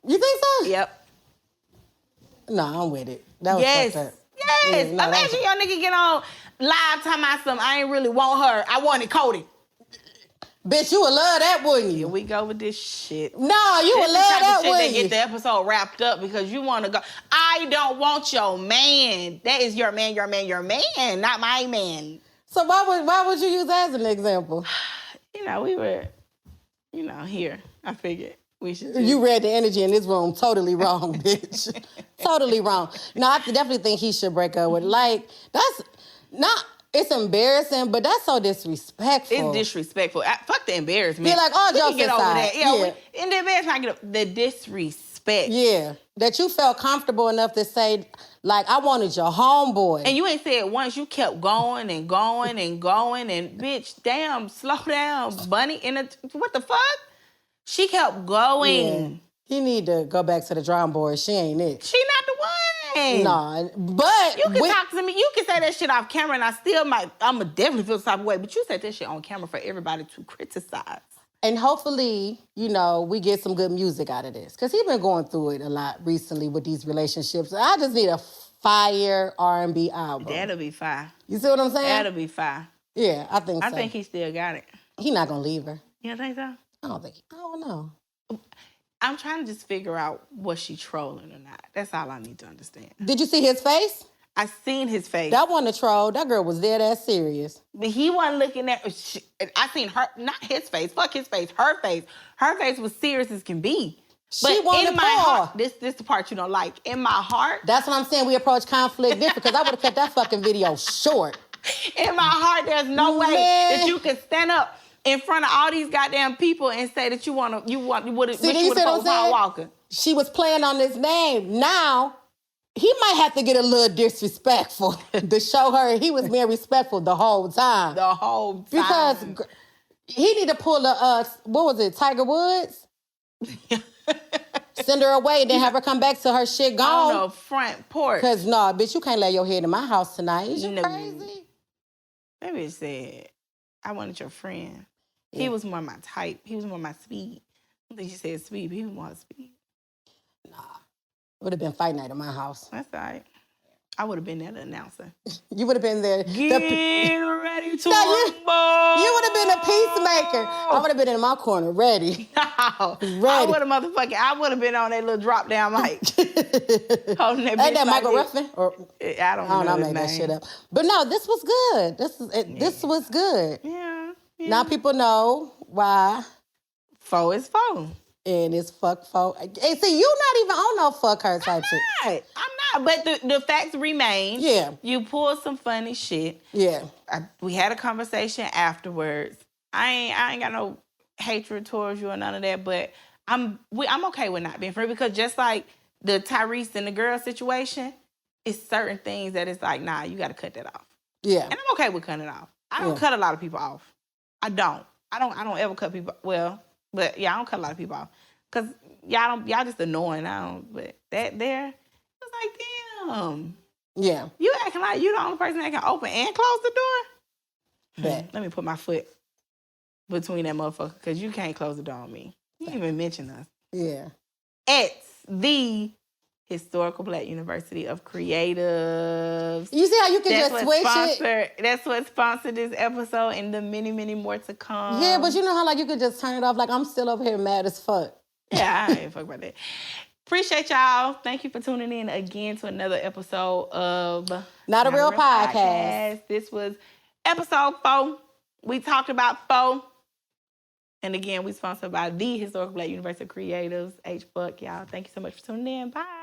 You think so? Yep. No, I'm with it. That was fucked up. Yes. Yeah, imagine your nigga get on live talking about something. I ain't really want her. I wanted Kodie. Bitch, you would love that, wouldn't Here you? we go with this shit. No, you would love that, wouldn't wouldn't you? you? Get the episode wrapped up because you want to go. I don't want your man. That is your man, not my man. So why would you use that as an example? You know, we were, here. I figured we should. You read the energy in this room totally wrong, bitch. Totally wrong. No, I definitely think he should break up with. Like, that's not. It's embarrassing, but that's so disrespectful. It's disrespectful. Fuck the embarrassment. Be like, oh, jokes get over aside. that. In the embarrassment, I get up. The disrespect. Yeah, that you felt comfortable enough to say, like, I wanted your homeboy. And you ain't said once. You kept going and going and going. And bitch, damn, slow down, bunny. What the fuck? She kept going. Yeah. He need to go back to the drawing board. She ain't it. She not the one. Nah, but... You can talk to me. You can say that shit off camera and I still I'ma definitely feel the type of way. But you said that shit on camera for everybody to criticize. And hopefully, we get some good music out of this. Because he's been going through it a lot recently with these relationships. I just need a fire R&B album. That'll be fire. You see what I'm saying? That'll be fire. Yeah, I think so. I think he still got it. He not going to leave her. You don't think so? I don't know. I'm trying to just figure out was she trolling or not. That's all I need to understand. Did you see his face? I seen his face. That wasn't a troll. That girl was dead ass serious. But he wasn't looking at... I seen her... Not his face. Fuck his face. Her face. Her face was serious as can be. She wanted in my heart... This the part you don't like. In my heart... That's what I'm saying. We approach conflict different because I would have cut that fucking video short. In my heart, there's no way that you can stand up in front of all these goddamn people and say that you would have Paul Walker. She was playing on this name. Now, he might have to get a little disrespectful to show her he was being respectful the whole time. The whole time. Because he need to pull Tiger Woods? Send her away and then have her come back to her shit gone. On the front porch. Because, no, bitch, you can't lay your head in my house tonight. Is you crazy? Maybe it said, I wanted your friend. Yeah. He was more my type. He was more my speed. I don't think she said speed, but he was more speed. Nah. It would have been fight night at my house. That's all right. I would have been there, the announcer. You would have been there. Get ready to rumble. You would have been a peacemaker. I would have been in my corner, ready. No. Ready. I would have been on that little drop down mic. Holding that bitch. Ain't that Michael Ruffin? I don't know. I made that shit up. But no, this was good. This was good. Yeah. Now people know why. Foe is foe. And it's fuck foe. And see, you not even on no fuck her type shit. I'm not. But the facts remain. Yeah. You pulled some funny shit. Yeah. We had a conversation afterwards. I ain't got no hatred towards you or none of that, but I'm okay with not being friends because just like the Tyrese and the girl situation, it's certain things that it's like, nah, you got to cut that off. Yeah. And I'm okay with cutting it off. I don't cut a lot of people off. I don't ever cut people. Well, but yeah, I don't cut a lot of people off because y'all just annoying. But that there, it's like, damn. Yeah. You acting like you the only person that can open and close the door. Bet. Let me put my foot between that motherfucker because you can't close the door on me. You didn't even mention us. Yeah. It's the Historical Black University of Creatives. You see how you can just switch it? That's what sponsored this episode and the many, many more to come. Yeah, but you know how like you can just turn it off? Like I'm still over here mad as fuck. Yeah, I ain't fuck about that. Appreciate y'all. Thank you for tuning in again to another episode of Not a Real Podcast. This was episode 4. We talked about 4. And again, we sponsored by the Historical Black University of Creatives, HBUC. Y'all, thank you so much for tuning in. Bye.